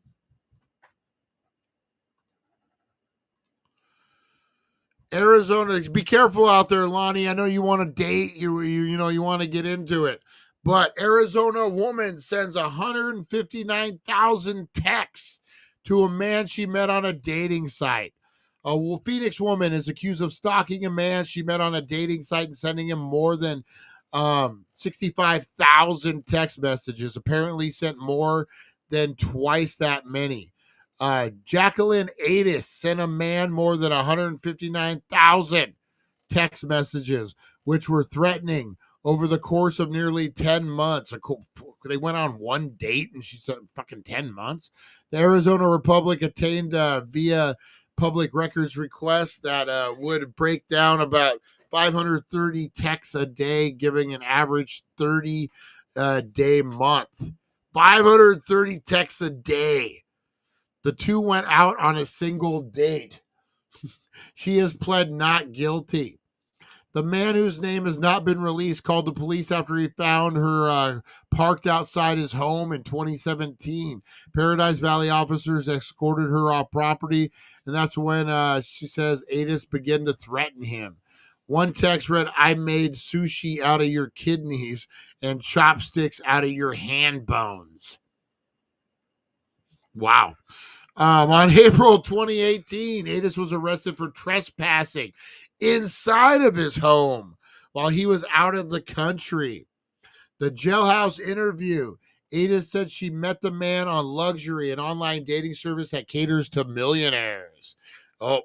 Arizona, be careful out there, Lonnie. I know you want to date, you want to get into it. But Arizona woman sends 159,000 texts to a man she met on a dating site. A Phoenix woman is accused of stalking a man she met on a dating site and sending him more than 65,000 text messages. Apparently sent more than twice that many. Jacqueline Adis sent a man more than 159,000 text messages, which were threatening over the course of nearly 10 months. They went on one date and she said fucking 10 months. The Arizona Republic attained via public records request that would break down about 530 texts a day, giving an average 30 day month. 530 texts a day. The two went out on a single date. She has pled not guilty. The man, whose name has not been released, called the police after he found her parked outside his home in 2017. Paradise Valley officers escorted her off property, and that's when she says Adis began to threaten him. One text read, "I made sushi out of your kidneys and chopsticks out of your hand bones." Wow. On April 2018, Adis was arrested for trespassing inside of his home while he was out of the country. The jailhouse interview, Adis said she met the man on Luxury, an online dating service that caters to millionaires. Oh,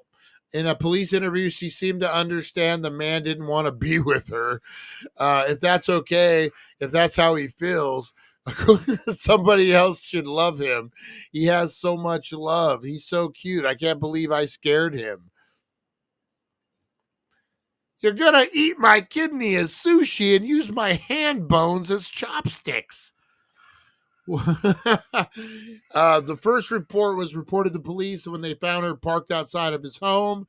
in a police interview, she seemed to understand the man didn't want to be with her. If that's okay, if that's how he feels, somebody else should love him. He has so much love. He's so cute. I can't believe I scared him. You're going to eat my kidney as sushi and use my hand bones as chopsticks. The first report was reported to police when they found her parked outside of his home.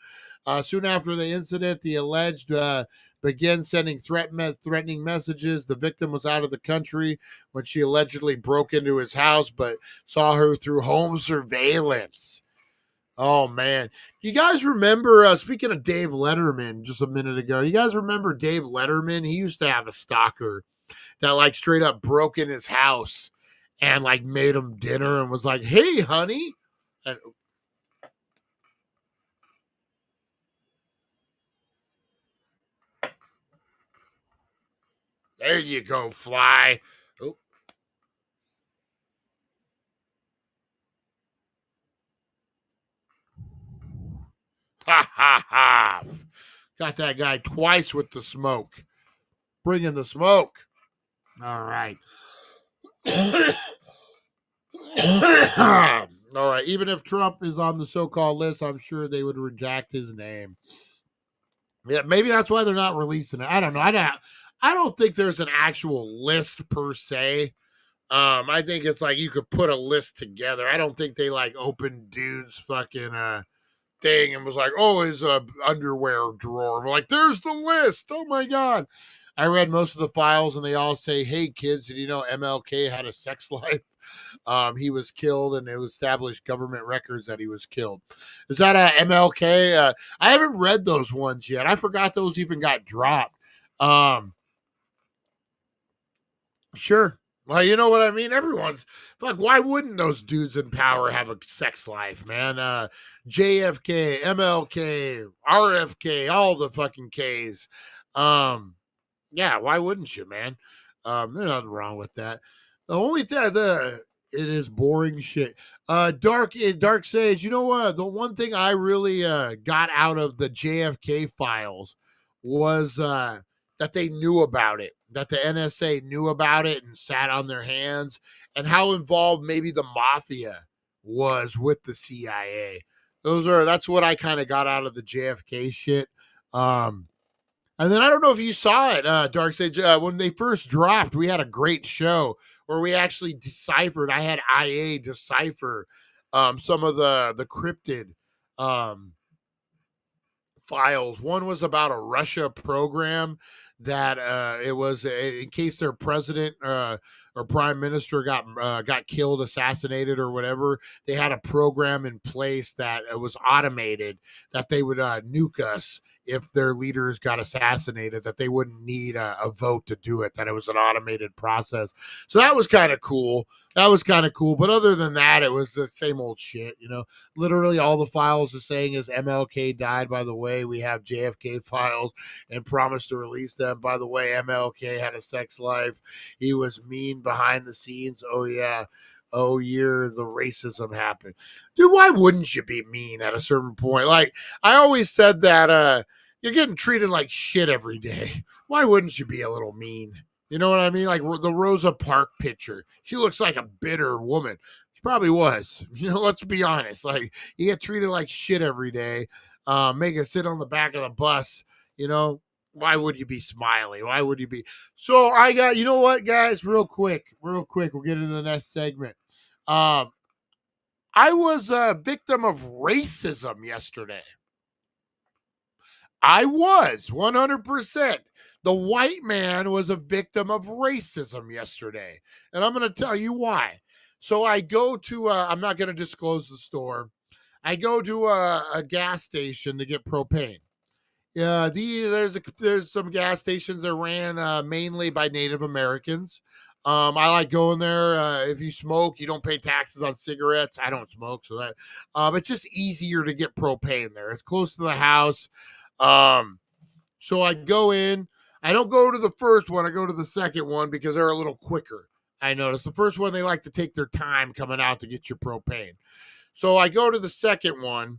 Soon after the incident, the alleged began sending threatening messages. The victim was out of the country when she allegedly broke into his house, but saw her through home surveillance. Oh, man. You guys remember, speaking of Dave Letterman just a minute ago, you guys remember Dave Letterman? He used to have a stalker that like straight up broke in his house and like made him dinner and was like, "Hey, honey." And there you go, fly. Oh. Ha ha ha. Got that guy twice with the smoke. Bringing the smoke. All right. All right. Even if Trump is on the so-called list, I'm sure they would redact his name. Yeah, maybe that's why they're not releasing it. I don't know. I don't think there's an actual list per se. I think it's like you could put a list together. I don't think they like opened dude's fucking thing and was like, "Oh, his underwear drawer." I'm like, "There's the list." Oh my god. I read most of the files and they all say, "Hey kids, did you know MLK had a sex life? He was killed and it was established government records that he was killed." Is that a MLK? I haven't read those ones yet. I forgot those even got dropped. Sure. Well, you know what I mean? Everyone's like, why wouldn't those dudes in power have a sex life, man? JFK, MLK, RFK, all the fucking Ks. Yeah, why wouldn't you, man? There's nothing wrong with that. The only thing it is boring shit. Dark Sage, you know what? The one thing I really got out of the JFK files was that they knew about it, that the NSA knew about it and sat on their hands, and how involved maybe the mafia was with the CIA. That's what I kind of got out of the JFK shit. And then I don't know if you saw it, Dark Sage, when they first dropped, we had a great show where we actually deciphered. I had IA decipher some of the cryptid files. One was about a Russia program that it was in case their president or prime minister got killed, assassinated, or whatever. They had a program in place that was automated that they would nuke us if their leaders got assassinated. That they wouldn't need a vote to do it. That it was an automated process. So that was kind of cool. But other than that, it was the same old shit. Literally all the files are saying is MLK died. By the way, we have JFK files and promised to release them. By the way, MLK had a sex life. He was mean behind the scenes. Oh yeah. Oh, the racism happened. Dude, why wouldn't you be mean at a certain point? Like, I always said that you're getting treated like shit every day. Why wouldn't you be a little mean? You know what I mean? Like the Rosa Parks picture. She looks like a bitter woman. She probably was. Let's be honest. Like, you get treated like shit every day. Make her sit on the back of the bus. Why would you be smiling? Why would you be? So I got, you know what, guys? Real quick. We'll get into the next segment. I was a victim of racism yesterday. I was 100%. The white man was a victim of racism yesterday. And I'm going to tell you why. So I go to, I'm not going to disclose the store. I go to a gas station to get propane. Yeah, there's some gas stations that ran mainly by Native Americans. I like going there. If you smoke, you don't pay taxes on cigarettes. I don't smoke, so that it's just easier to get propane there. It's close to the house. So I go in. I don't go to the first one. I go to the second one because they're a little quicker. I noticed the first one, they like to take their time coming out to get your propane. So I go to the second one.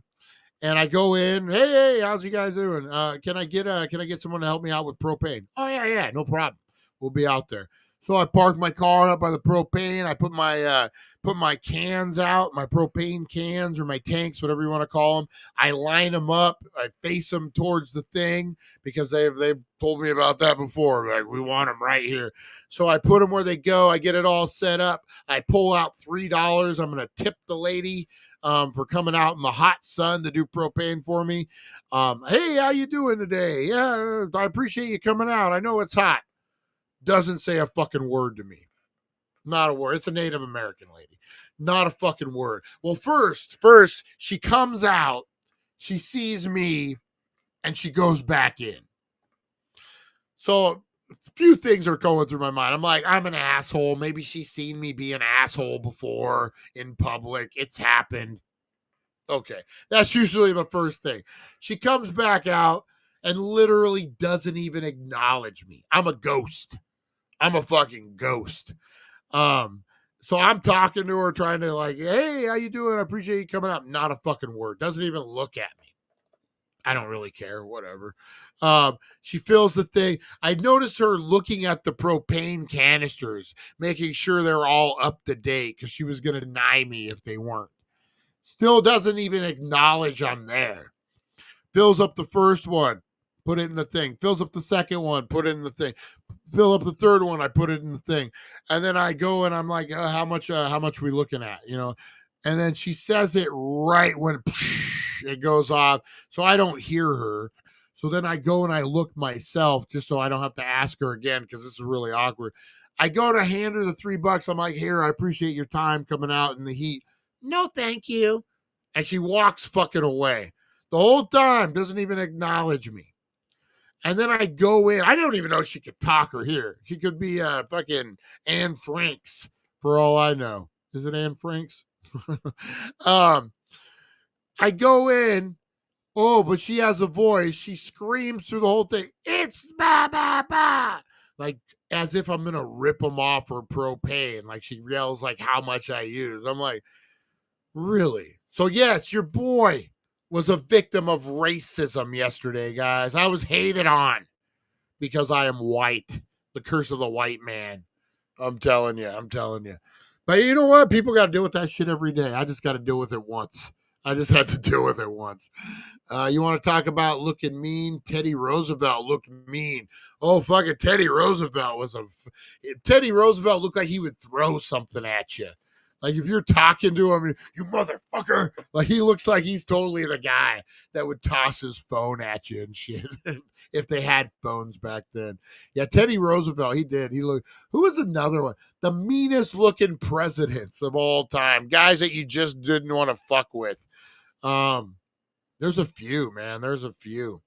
And I go in, hey, how's you guys doing? Can I get someone to help me out with propane? Oh yeah, no problem. We'll be out there. So I park my car up by the propane. I put my cans out, my propane cans or my tanks, whatever you want to call them. I line them up. I face them towards the thing because they've told me about that before. Like, we want them right here. So I put them where they go. I get it all set up. I pull out $3. I'm gonna tip the lady for coming out in the hot sun to do propane for me. Hey, how you doing today? Yeah, I appreciate you coming out. I know it's hot. Doesn't say a fucking word to me. Not a word. It's a Native American lady. Not a fucking word. Well, first, she comes out, she sees me, and she goes back in. So a few things are going through my mind. I'm like, I'm an asshole. Maybe she's seen me be an asshole before in public. It's happened. Okay. That's usually the first thing. She comes back out and literally doesn't even acknowledge me. I'm a ghost. I'm a fucking ghost. So I'm talking to her, trying to like, hey, how you doing? I appreciate you coming out. Not a fucking word. Doesn't even look at me. I don't really care. Whatever. She fills the thing. I noticed her looking at the propane canisters, making sure they're all up to date because she was going to deny me if they weren't. Still doesn't even acknowledge I'm there. Fills up the first one, put it in the thing. Fills up the second one, put it in the thing. Fill up the third one, I put it in the thing. And then I go and I'm like, how much we looking at, And then she says it right when it goes off. So I don't hear her. So then I go and I look myself just so I don't have to ask her again because this is really awkward. I go to hand her the $3. I'm like, here, I appreciate your time coming out in the heat. No, thank you. And she walks fucking away. The whole time, doesn't even acknowledge me. And then I go in. I don't even know if she could talk or hear. She could be fucking Anne Franks for all I know. Is it Anne Franks? I go in. Oh, but she has a voice. She screams through the whole thing. It's ba ba ba. Like as if I'm gonna rip them off her propane. Like she yells like how much I use. I'm like, really? So yes, your boy was a victim of racism yesterday, guys. I was hated on because I am white. The curse of the white man. I'm telling you. But you know what? People got to deal with that shit every day. I just got to deal with it once. I just had to deal with it once. You want to talk about looking mean? Teddy Roosevelt looked mean. Oh, fucking Teddy Roosevelt Teddy Roosevelt looked like he would throw something at you. Like if you're talking to him, you motherfucker. Like he looks like he's totally the guy that would toss his phone at you and shit. If they had phones back then. Yeah, Teddy Roosevelt, he did. Who was another one? The meanest looking presidents of all time. Guys that you just didn't want to fuck with. There's a few, man. There's a few.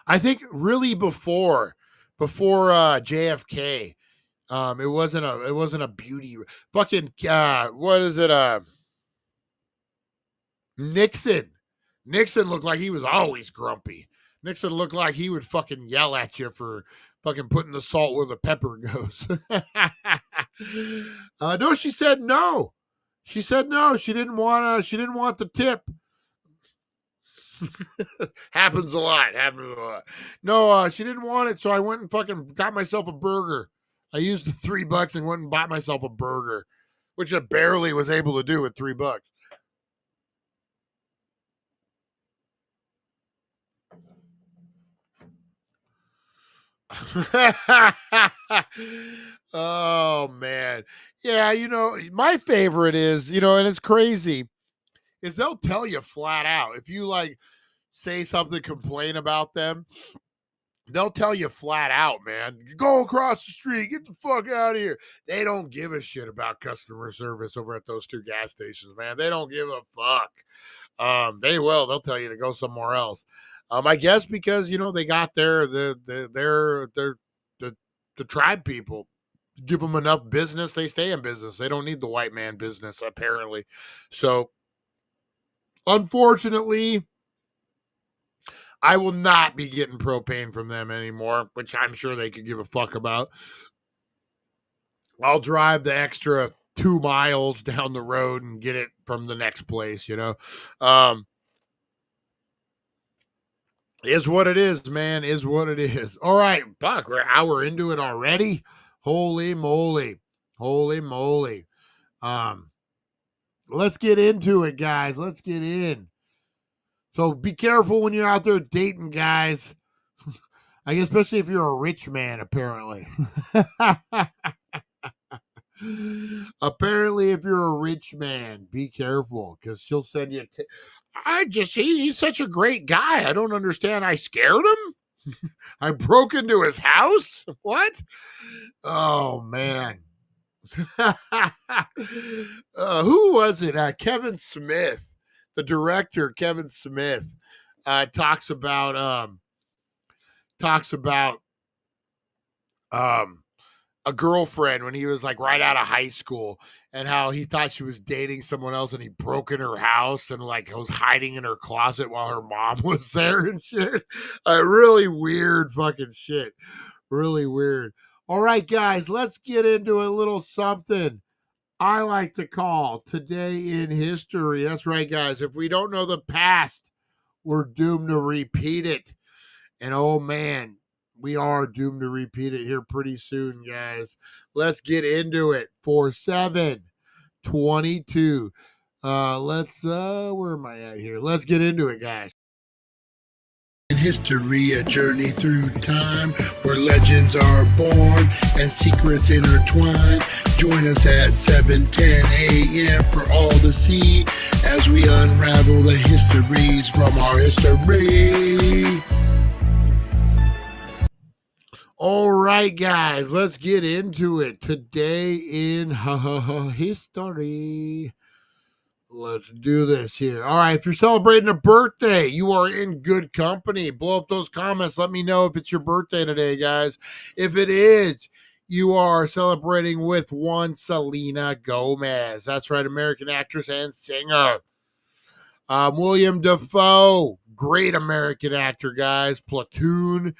I think really before JFK, it wasn't a beauty. Fucking what is it? Nixon. Nixon looked like he was always grumpy. Nixon looked like he would fucking yell at you for fucking putting the salt where the pepper goes. No, she said no. She said no. She didn't want the tip. Happens a lot. No, she didn't want it, so I went and fucking got myself a burger. I used the $3 and went and bought myself a burger, which I barely was able to do with $3. Oh man. Yeah, my favorite is, and it's crazy, is they'll tell you flat out. If you like say something, complain about them, they'll tell you flat out, man. You go across the street, get the fuck out of here. They don't give a shit about customer service over at those two gas stations, man. They don't give a fuck. They'll tell you to go somewhere else. I guess because they got the tribe people. Give them enough business, they stay in business. They don't need the white man business, apparently. So, unfortunately, I will not be getting propane from them anymore, which I'm sure they could give a fuck about. I'll drive the extra 2 miles down the road and get it from the next place, Is what it is, man. Is what it is. All right, fuck, we're an hour into it already. Holy moly. Holy moly. Let's get into it, guys. Let's get in. So be careful when you're out there dating, guys. I guess especially if you're a rich man, apparently. Apparently, if you're a rich man, be careful because she'll send you. He's such a great guy. I don't understand. I scared him. I broke into his house. What? Oh man. Who was it? Kevin Smith, the director. Kevin Smith talks about a girlfriend when he was like right out of high school, and how he thought she was dating someone else, and he broke in her house and like was hiding in her closet while her mom was there and shit. Really weird fucking shit. Really weird. All right, guys, let's get into a little something I like to call Today in History. That's right, guys. If we don't know the past, we're doomed to repeat it. And oh man, we are doomed to repeat it here pretty soon, guys. Let's get into it. 4722. Where am I at here? Let's get into it, guys. In history, a journey through time where legends are born and secrets intertwine. Join us at 7:10 a.m. for all to see as we unravel the histories from our history. All right, guys, let's get into it. Today in history. Let's do this here. All right, if you're celebrating a birthday, you are in good company. Blow up those comments. Let me know if it's your birthday today, guys. If it is, you are celebrating with one Selena Gomez. That's right, American actress and singer. William Dafoe, great American actor, guys. Platoon,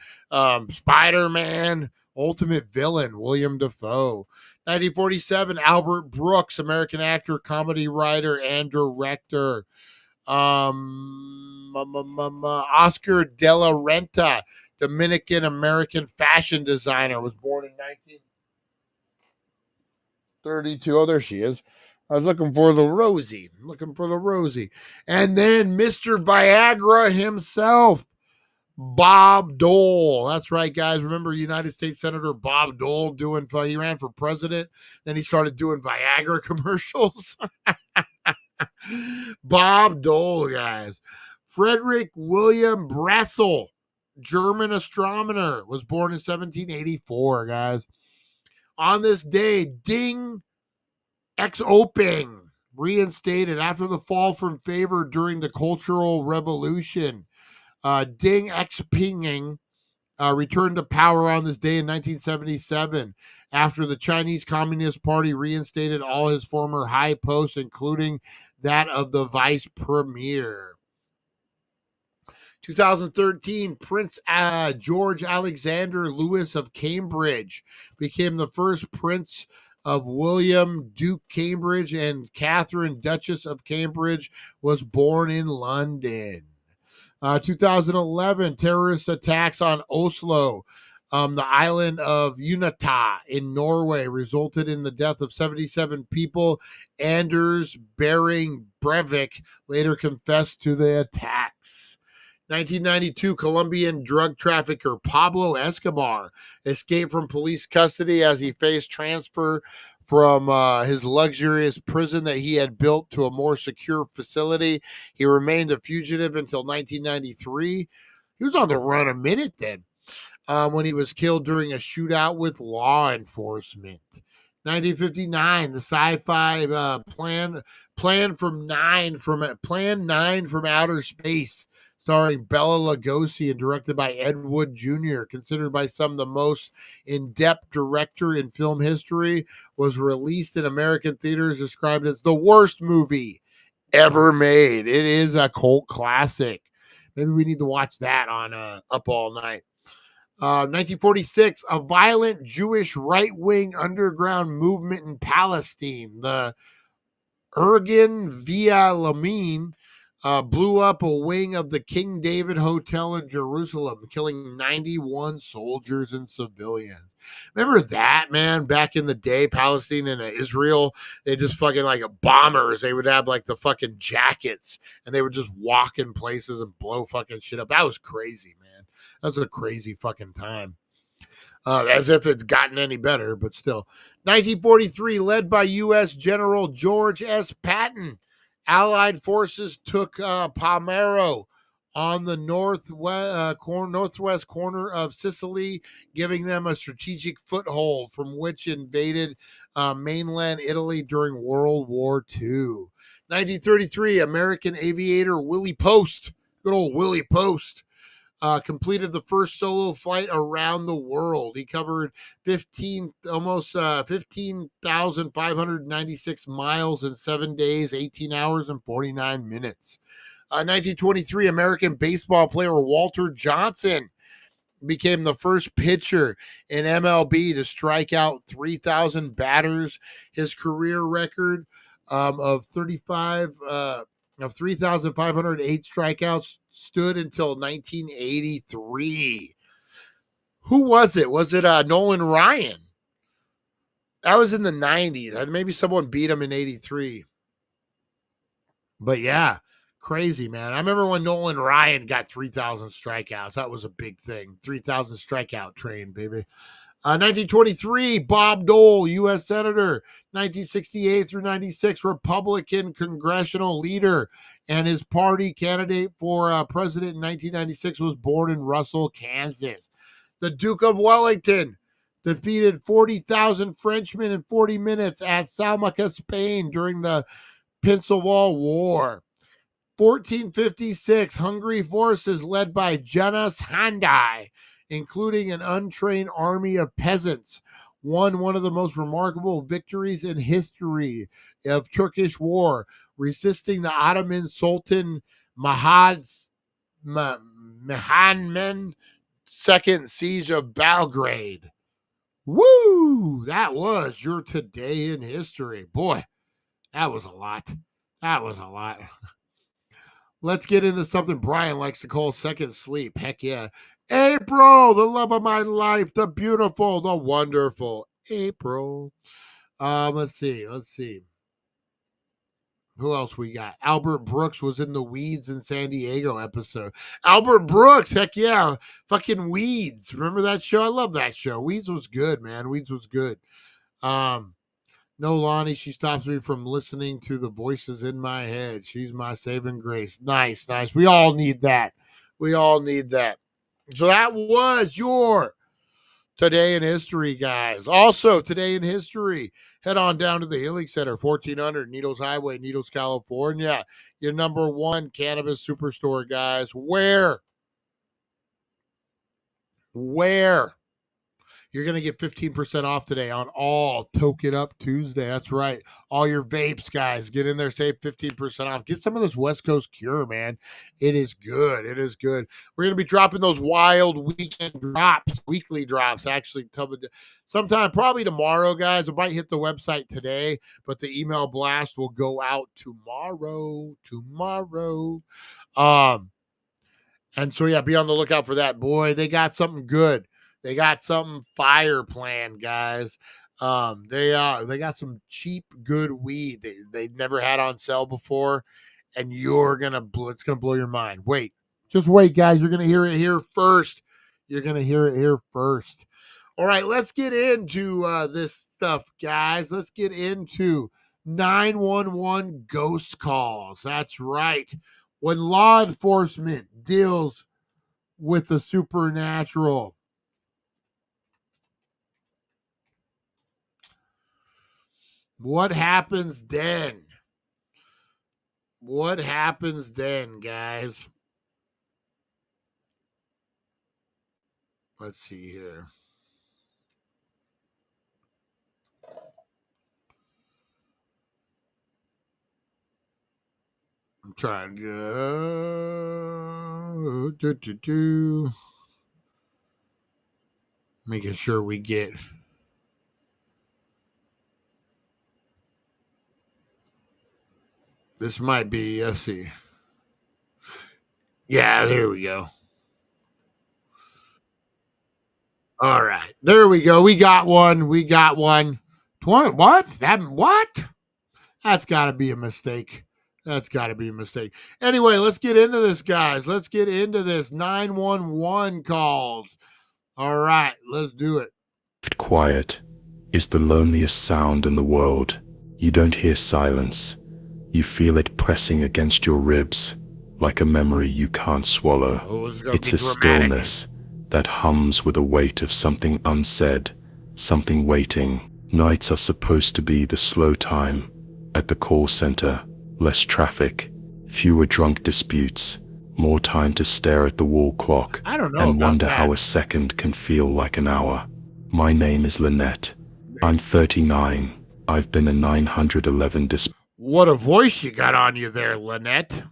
Spider-Man, ultimate villain, William Dafoe. 1947, Albert Brooks, American actor, comedy writer, and director. Oscar de la Renta, Dominican American fashion designer, was born in 1932. Oh, there she is. I was looking for the Rosie. And then Mr. Viagra himself, Bob Dole. That's right, guys. Remember United States Senator Bob Dole he ran for president. Then he started doing Viagra commercials. Bob Dole, guys. Frederick William Brassel, German astronomer, was born in 1784, guys. On this day, Ding Xiaoping, reinstated after the fall from favor during the Cultural Revolution. Ding Xiaoping returned to power on this day in 1977 after the Chinese Communist Party reinstated all his former high posts, including that of the vice premier. 2013, Prince George Alexander Louis of Cambridge became the first Prince of William, Duke Cambridge, and Catherine, Duchess of Cambridge, was born in London. 2011, terrorist attacks on Oslo, the island of Unita in Norway, resulted in the death of 77 people. Anders Behring Breivik later confessed to the attacks. 1992, Colombian drug trafficker Pablo Escobar escaped from police custody as he faced transfer from his luxurious prison that he had built to a more secure facility. He remained a fugitive until 1993. He was on the run a minute then, when he was killed during a shootout with law enforcement. 1959, the sci-fi Plan 9 from Outer Space, starring Bela Lugosi and directed by Ed Wood Jr., considered by some the most in-depth director in film history, was released in American theaters, described as the worst movie ever made. It is a cult classic. Maybe we need to watch that on Up All Night. 1946, a violent Jewish right-wing underground movement in Palestine, the Ergen Via Lamin, blew up a wing of the King David Hotel in Jerusalem, killing 91 soldiers and civilians. Remember that, man? Back in the day, Palestine and Israel, they just fucking like bombers. They would have like the fucking jackets and they would just walk in places and blow fucking shit up. That was crazy, man. That was a crazy fucking time. As if it's gotten any better, but still. 1943, led by U.S. General George S. Patton, Allied forces took Palmero on the northwest corner of Sicily, giving them a strategic foothold from which invaded mainland Italy during World War II. 1933, American aviator Willie Post, good old Willie Post, completed the first solo flight around the world. He covered 15,596 miles in 7 days, 18 hours, and 49 minutes. 1923, American baseball player Walter Johnson became the first pitcher in MLB to strike out 3,000 batters. His career record of 3,508 strikeouts stood until 1983. Who was it? Was it Nolan Ryan? That was in the 90s. Maybe someone beat him in 83. But yeah, crazy, man. I remember when Nolan Ryan got 3,000 strikeouts. That was a big thing. 3,000 strikeout train, baby. 1923, Bob Dole, U.S. Senator. 1968 through 96, Republican congressional leader. And his party candidate for president in 1996 was born in Russell, Kansas. The Duke of Wellington defeated 40,000 Frenchmen in 40 minutes at Salamanca, Spain during the Peninsular War. 1456, Hungary forces led by János Handai, including an untrained army of peasants, won one of the most remarkable victories in history of Turkish war, resisting the Ottoman Sultan Mehmed II siege of Belgrade. Woo! That was your today in history. Boy, that was a lot. Let's get into something Brian likes to call second sleep. Heck yeah. April, the love of my life, the beautiful, the wonderful April. Let's see. Who else we got? Albert Brooks was in the Weeds in San Diego episode. Albert Brooks, heck yeah. Fucking Weeds. Remember that show? I love that show. Weeds was good, man. Weeds was good. No, Lonnie, she stops me from listening to the voices in my head. She's my saving grace. Nice, nice. We all need that. We all need that. So that was your Today in History, guys. Also, Today in History, head on down to the Healing Center, 1400 Needles Highway, Needles, California. Your number one cannabis superstore, guys. Where you're going to get 15% off today on all Toke It Up Tuesday. That's right. All your vapes, guys. Get in there, save 15% off. Get some of this West Coast Cure, man. It is good. It is good. We're going to be dropping those wild weekend drops, weekly drops, actually. Sometime, probably tomorrow, guys. It might hit the website today, but the email blast will go out tomorrow. And so, yeah, be on the lookout for that. Boy, they got something good. They got something fire planned, guys. They got some cheap, good weed they never had on sale before, and it's gonna blow your mind. Just wait, guys. You're gonna hear it here first. All right, let's get into this stuff, guys. Let's get into 911 ghost calls. That's right. When law enforcement deals with the supernatural, what happens then? What happens then, guys? Let's see here. I'm trying to making sure we get this. Might be, let's see. Yeah, there we go. All right, there we go. We got one. What? That's got to be a mistake. Anyway, let's get into this, guys. Let's get into this 911 calls. All right, let's do it. Quiet is the loneliest sound in the world. You don't hear silence. You feel it pressing against your ribs, like a memory you can't swallow. It's a stillness that hums with a weight of something unsaid, something waiting. Nights are supposed to be the slow time. At the call center, less traffic, fewer drunk disputes, more time to stare at the wall clock and wonder how a second can feel like an hour. My name is Lynette. I'm 39. I've been a 911 What a voice you got on you there, Lynette.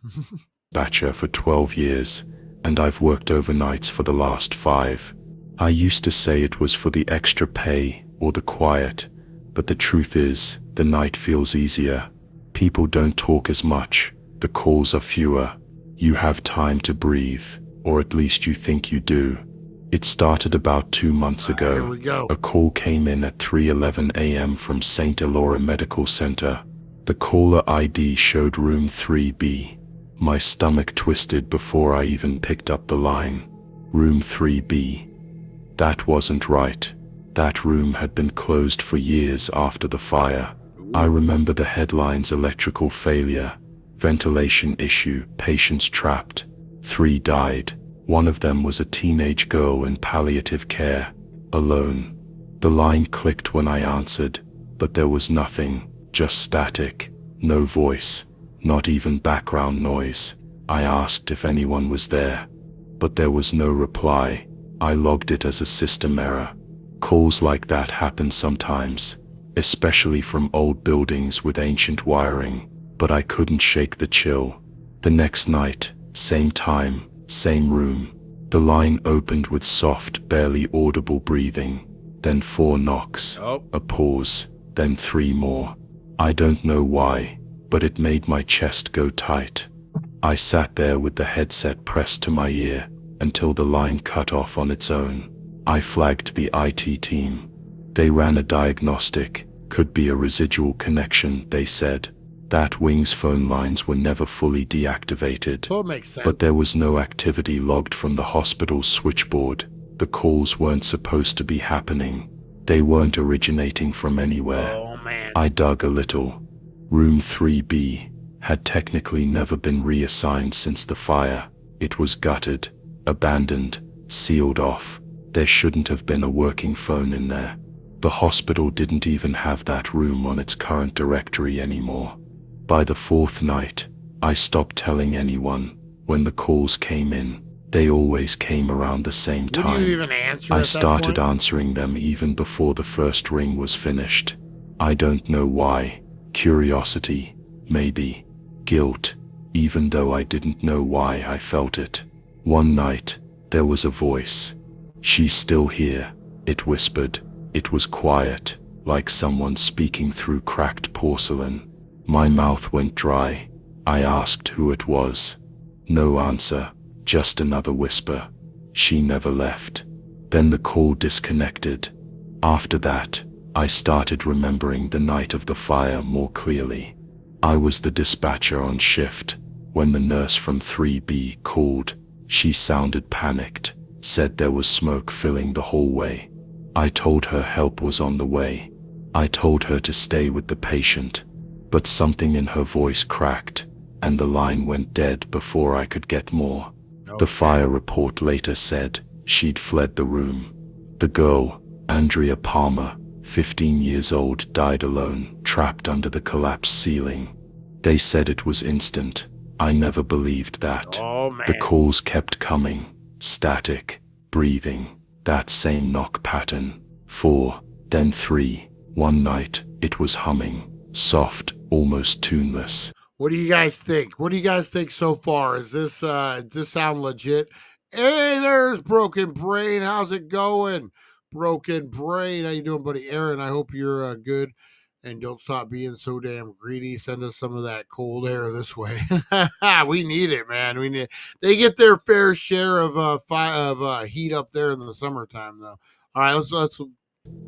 dispatcher for 12 years, and I've worked overnights for the last 5. I used to say it was for the extra pay or the quiet, but the truth is, the night feels easier. People don't talk as much, the calls are fewer. You have time to breathe, or at least you think you do. It started about 2 months ago. Here we go. A call came in at 3:11 a.m. from St. Elora Medical Center. The caller ID showed room 3B. My stomach twisted before I even picked up the line. Room 3B. That wasn't right. That room had been closed for years after the fire. I remember the headlines: electrical failure, ventilation issue, patients trapped. 3 died. One of them was a teenage girl in palliative care, alone. The line clicked when I answered, but there was nothing, just static, no voice, not even background noise. I asked if anyone was there, but there was no reply. I logged it as a system error. Calls like that happen sometimes, especially from old buildings with ancient wiring, but I couldn't shake the chill. The next night, same time, same room. The line opened with soft, barely audible breathing, then 4 knocks, a pause, then 3 more. I don't know why, but it made my chest go tight. I sat there with the headset pressed to my ear until the line cut off on its own. I flagged the IT team. They ran a diagnostic, could be a residual connection, they said. That wing's phone lines were never fully deactivated, So it makes sense. but there was no activity logged from the hospital's switchboard. The calls weren't supposed to be happening. They weren't originating from anywhere. Oh, man. I dug a little. Room 3B had technically never been reassigned since the fire. It was gutted, abandoned, sealed off. There shouldn't have been a working phone in there. The hospital didn't even have that room on its current directory anymore. By the fourth night, I stopped telling anyone. When the calls came in, they always came around the same time. Would you even answer I at that started point? answering them even before the first ring was finished. I don't know why. Curiosity, maybe. Guilt, even though I didn't know why I felt it. One night, there was a voice. "She's still here," it whispered. It was quiet, like someone speaking through cracked porcelain. My mouth went dry. I asked who it was. No answer, just another whisper. She never left. Then the call disconnected. After that, I started remembering the night of the fire more clearly. I was the dispatcher on shift. When the nurse from 3B called, she sounded panicked, said there was smoke filling the hallway. I told her help was on the way. I told her to stay with the patient. But something in her voice cracked, and the line went dead before I could get more. The fire report later said she'd fled the room. The girl, Andrea Palmer, 15 years old, died alone, trapped under the collapsed ceiling. They said it was instant. I never believed that. Oh, man. The calls kept coming, static, breathing, that same knock pattern. 4, then 3. One night, it was humming, soft, almost tuneless. What do you guys think? What do you guys think so far? Does this sound legit? Hey, there's Broken Brain. How's it going? Broken Brain. How you doing, buddy? Aaron, I hope you're good. And don't stop being so damn greedy. Send us some of that cold air this way. We need it, man. We need it. They get their fair share of heat up there in the summertime, though. All right, let's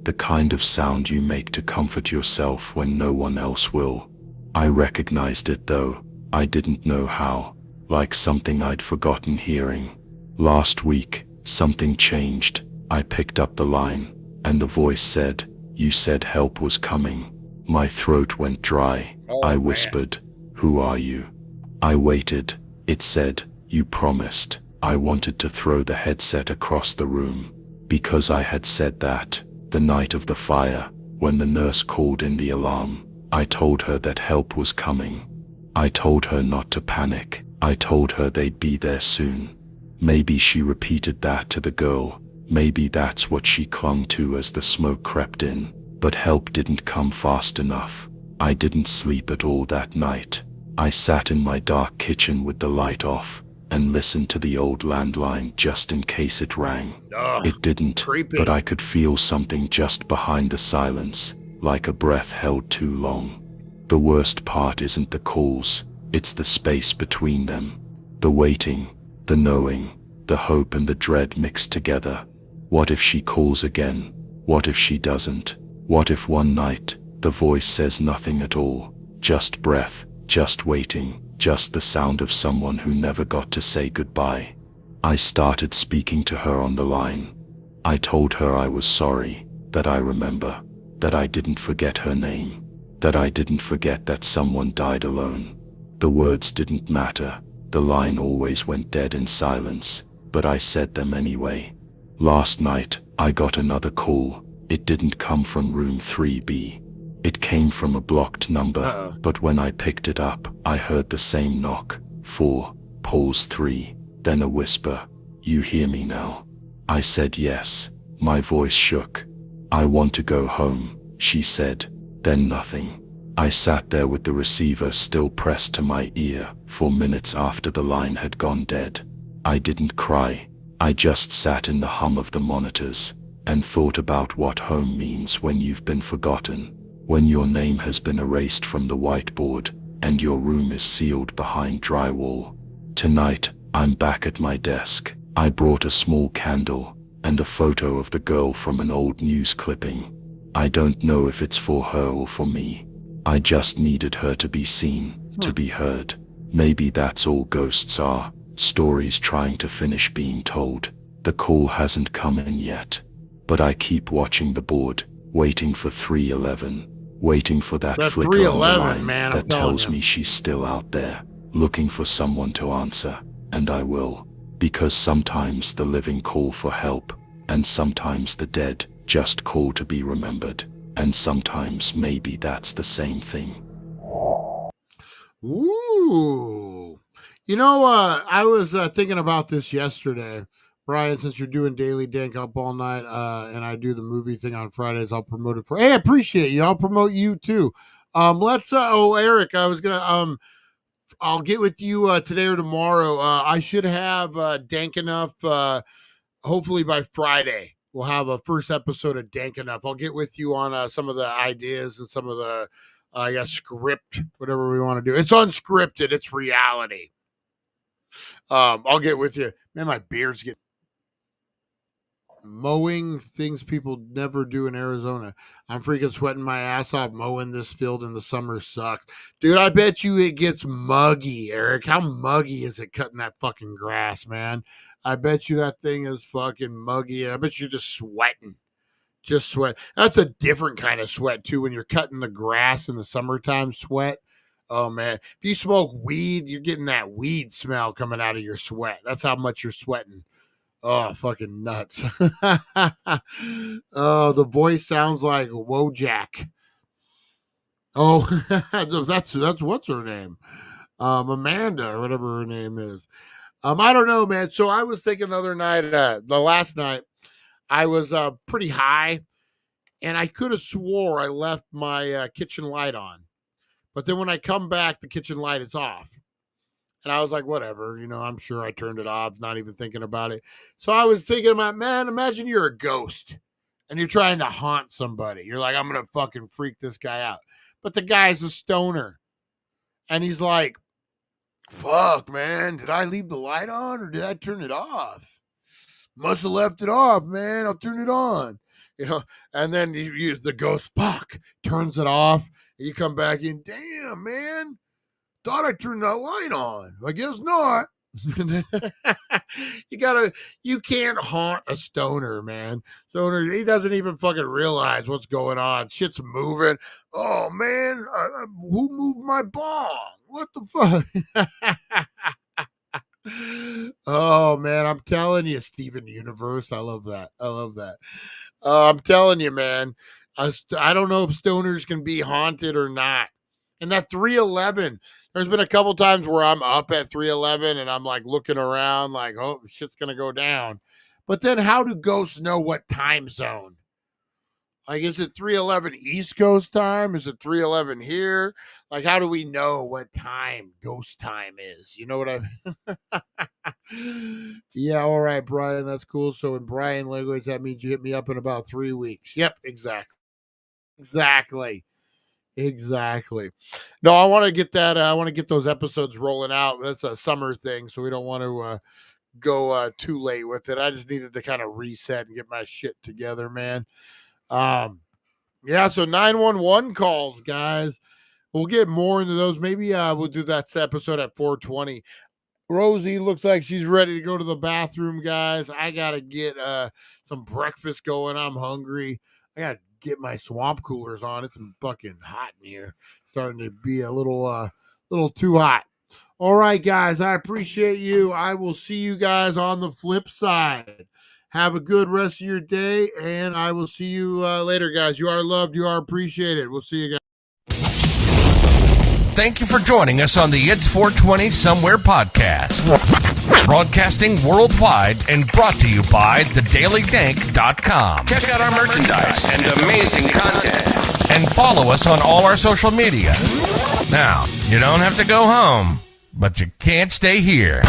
The kind of sound you make to comfort yourself when no one else will. I recognized it though. I didn't know how. Like something I'd forgotten hearing. Last week, something changed. I picked up the line, and the voice said, "You said help was coming." My throat went dry. I whispered, "Who are you?" I waited. It said, "You promised." I wanted to throw the headset across the room. Because I had said that, the night of the fire, when the nurse called in the alarm, I told her that help was coming. I told her not to panic. I told her they'd be there soon. Maybe she repeated that to the girl. Maybe that's what she clung to as the smoke crept in. But help didn't come fast enough. I didn't sleep at all that night. I sat in my dark kitchen with the light off and listened to the old landline just in case it rang. It didn't, creepy. but I could feel something just behind the silence, like a breath held too long. The worst part isn't the calls, it's the space between them. The waiting, the knowing, the hope and the dread mixed together. What if she calls again? What if she doesn't? What if one night, the voice says nothing at all? Just breath, just waiting, just the sound of someone who never got to say goodbye. I started speaking to her on the line. I told her I was sorry, that I remember, that I didn't forget her name, that I didn't forget that someone died alone. The words didn't matter. The line always went dead in silence, but I said them anyway. Last night, I got another call. It didn't come from room 3B. It came from a blocked number, but when I picked it up, I heard the same knock. 4, pause 3, then a whisper. "You hear me now?" I said yes. My voice shook. "I want to go home," she said. Then nothing. I sat there with the receiver still pressed to my ear for minutes after the line had gone dead. I didn't cry. I just sat in the hum of the monitors and thought about what home means when you've been forgotten, when your name has been erased from the whiteboard and your room is sealed behind drywall. Tonight, I'm back at my desk. I brought a small candle and a photo of the girl from an old news clipping. I don't know if it's for her or for me. I just needed her to be seen, to be heard. Maybe that's all ghosts are, stories trying to finish being told. The call hasn't come in yet, but I keep watching the board, waiting for 311, waiting for that flicker on the line that tells me she's still out there, looking for someone to answer, and I will, because sometimes the living call for help, and sometimes the dead just call to be remembered, and sometimes maybe that's the same thing. Ooh. You know, I was thinking about this yesterday. Brian, since you're doing Daily Dank up all night, and I do the movie thing on Fridays, I'll promote it for. Hey, I appreciate you. I'll promote you too. Eric, I was gonna I'll get with you today or tomorrow. I should have Dank Enough. Hopefully by Friday, we'll have a first episode of Dank Enough. I'll get with you on some of the ideas and some of the script, whatever we want to do. It's unscripted. It's reality. I'll get with you. Man, my beard's getting mowing, things people never do in Arizona. I'm freaking sweating my ass off mowing this field in the summer sucks. Dude, I bet you it gets muggy, Eric. How muggy is it cutting that fucking grass, man? I bet you that thing is fucking muggy. I bet you're just sweating. Just sweat. That's a different kind of sweat, too, when you're cutting the grass in the summertime sweat. Oh, man. If you smoke weed, you're getting that weed smell coming out of your sweat. That's how much you're sweating. Oh, fucking nuts. Oh, the voice sounds like Wojak. Oh, that's what's her name? Amanda, or whatever her name is. I don't know, man. So I was thinking the other night, the last night, I was pretty high, and I could have swore I left my kitchen light on. But then when I come back, the kitchen light is off. And I was like, whatever, I'm sure I turned it off, not even thinking about it. So I was thinking about, man, imagine you're a ghost and you're trying to haunt somebody. You're like, I'm going to fucking freak this guy out. But the guy's a stoner. And he's like, fuck, man, did I leave the light on or did I turn it off? Must have left it off, man. I'll turn it on. And then you use the ghost, fuck, turns it off. And you come back in, damn, man. Thought I turned that light on. I guess not. You can't haunt a stoner, man. Stoner, he doesn't even fucking realize what's going on. Shit's moving. Oh, man, who moved my bong? What the fuck? Oh, man, I'm telling you, Steven Universe. I love that. I'm telling you, man. I don't know if stoners can be haunted or not. And that 311, there's been a couple times where I'm up at 311 and I'm like looking around like, oh, shit's going to go down. But then how do ghosts know what time zone? Like, is it 311 East Coast time? Is it 311 here? Like, how do we know what time ghost time is? You know what I mean? Yeah, all right, Brian, that's cool. So in Brian language, that means you hit me up in about 3 weeks. Yep, exactly. No, I want to get that. I want to get those episodes rolling out. That's a summer thing, so we don't want to go too late with it. I just needed to kind of reset and get my shit together, man. Yeah, so 911 calls, guys. We'll get more into those. Maybe we'll do that episode at 4:20. Rosie looks like she's ready to go to the bathroom, guys. I gotta get some breakfast going. I'm hungry. I gotta get my swamp coolers on. It's fucking hot in here. Starting to be a little too hot. All right, guys. I appreciate you. I will see you guys on the flip side. Have a good rest of your day, and I will see you later, guys. You are loved. You are appreciated. We'll see you guys. Thank you for joining us on the It's 420 Somewhere podcast. Broadcasting worldwide and brought to you by thedailydank.com. Check out our merchandise and amazing content. And follow us on all our social media. Now, you don't have to go home, but you can't stay here.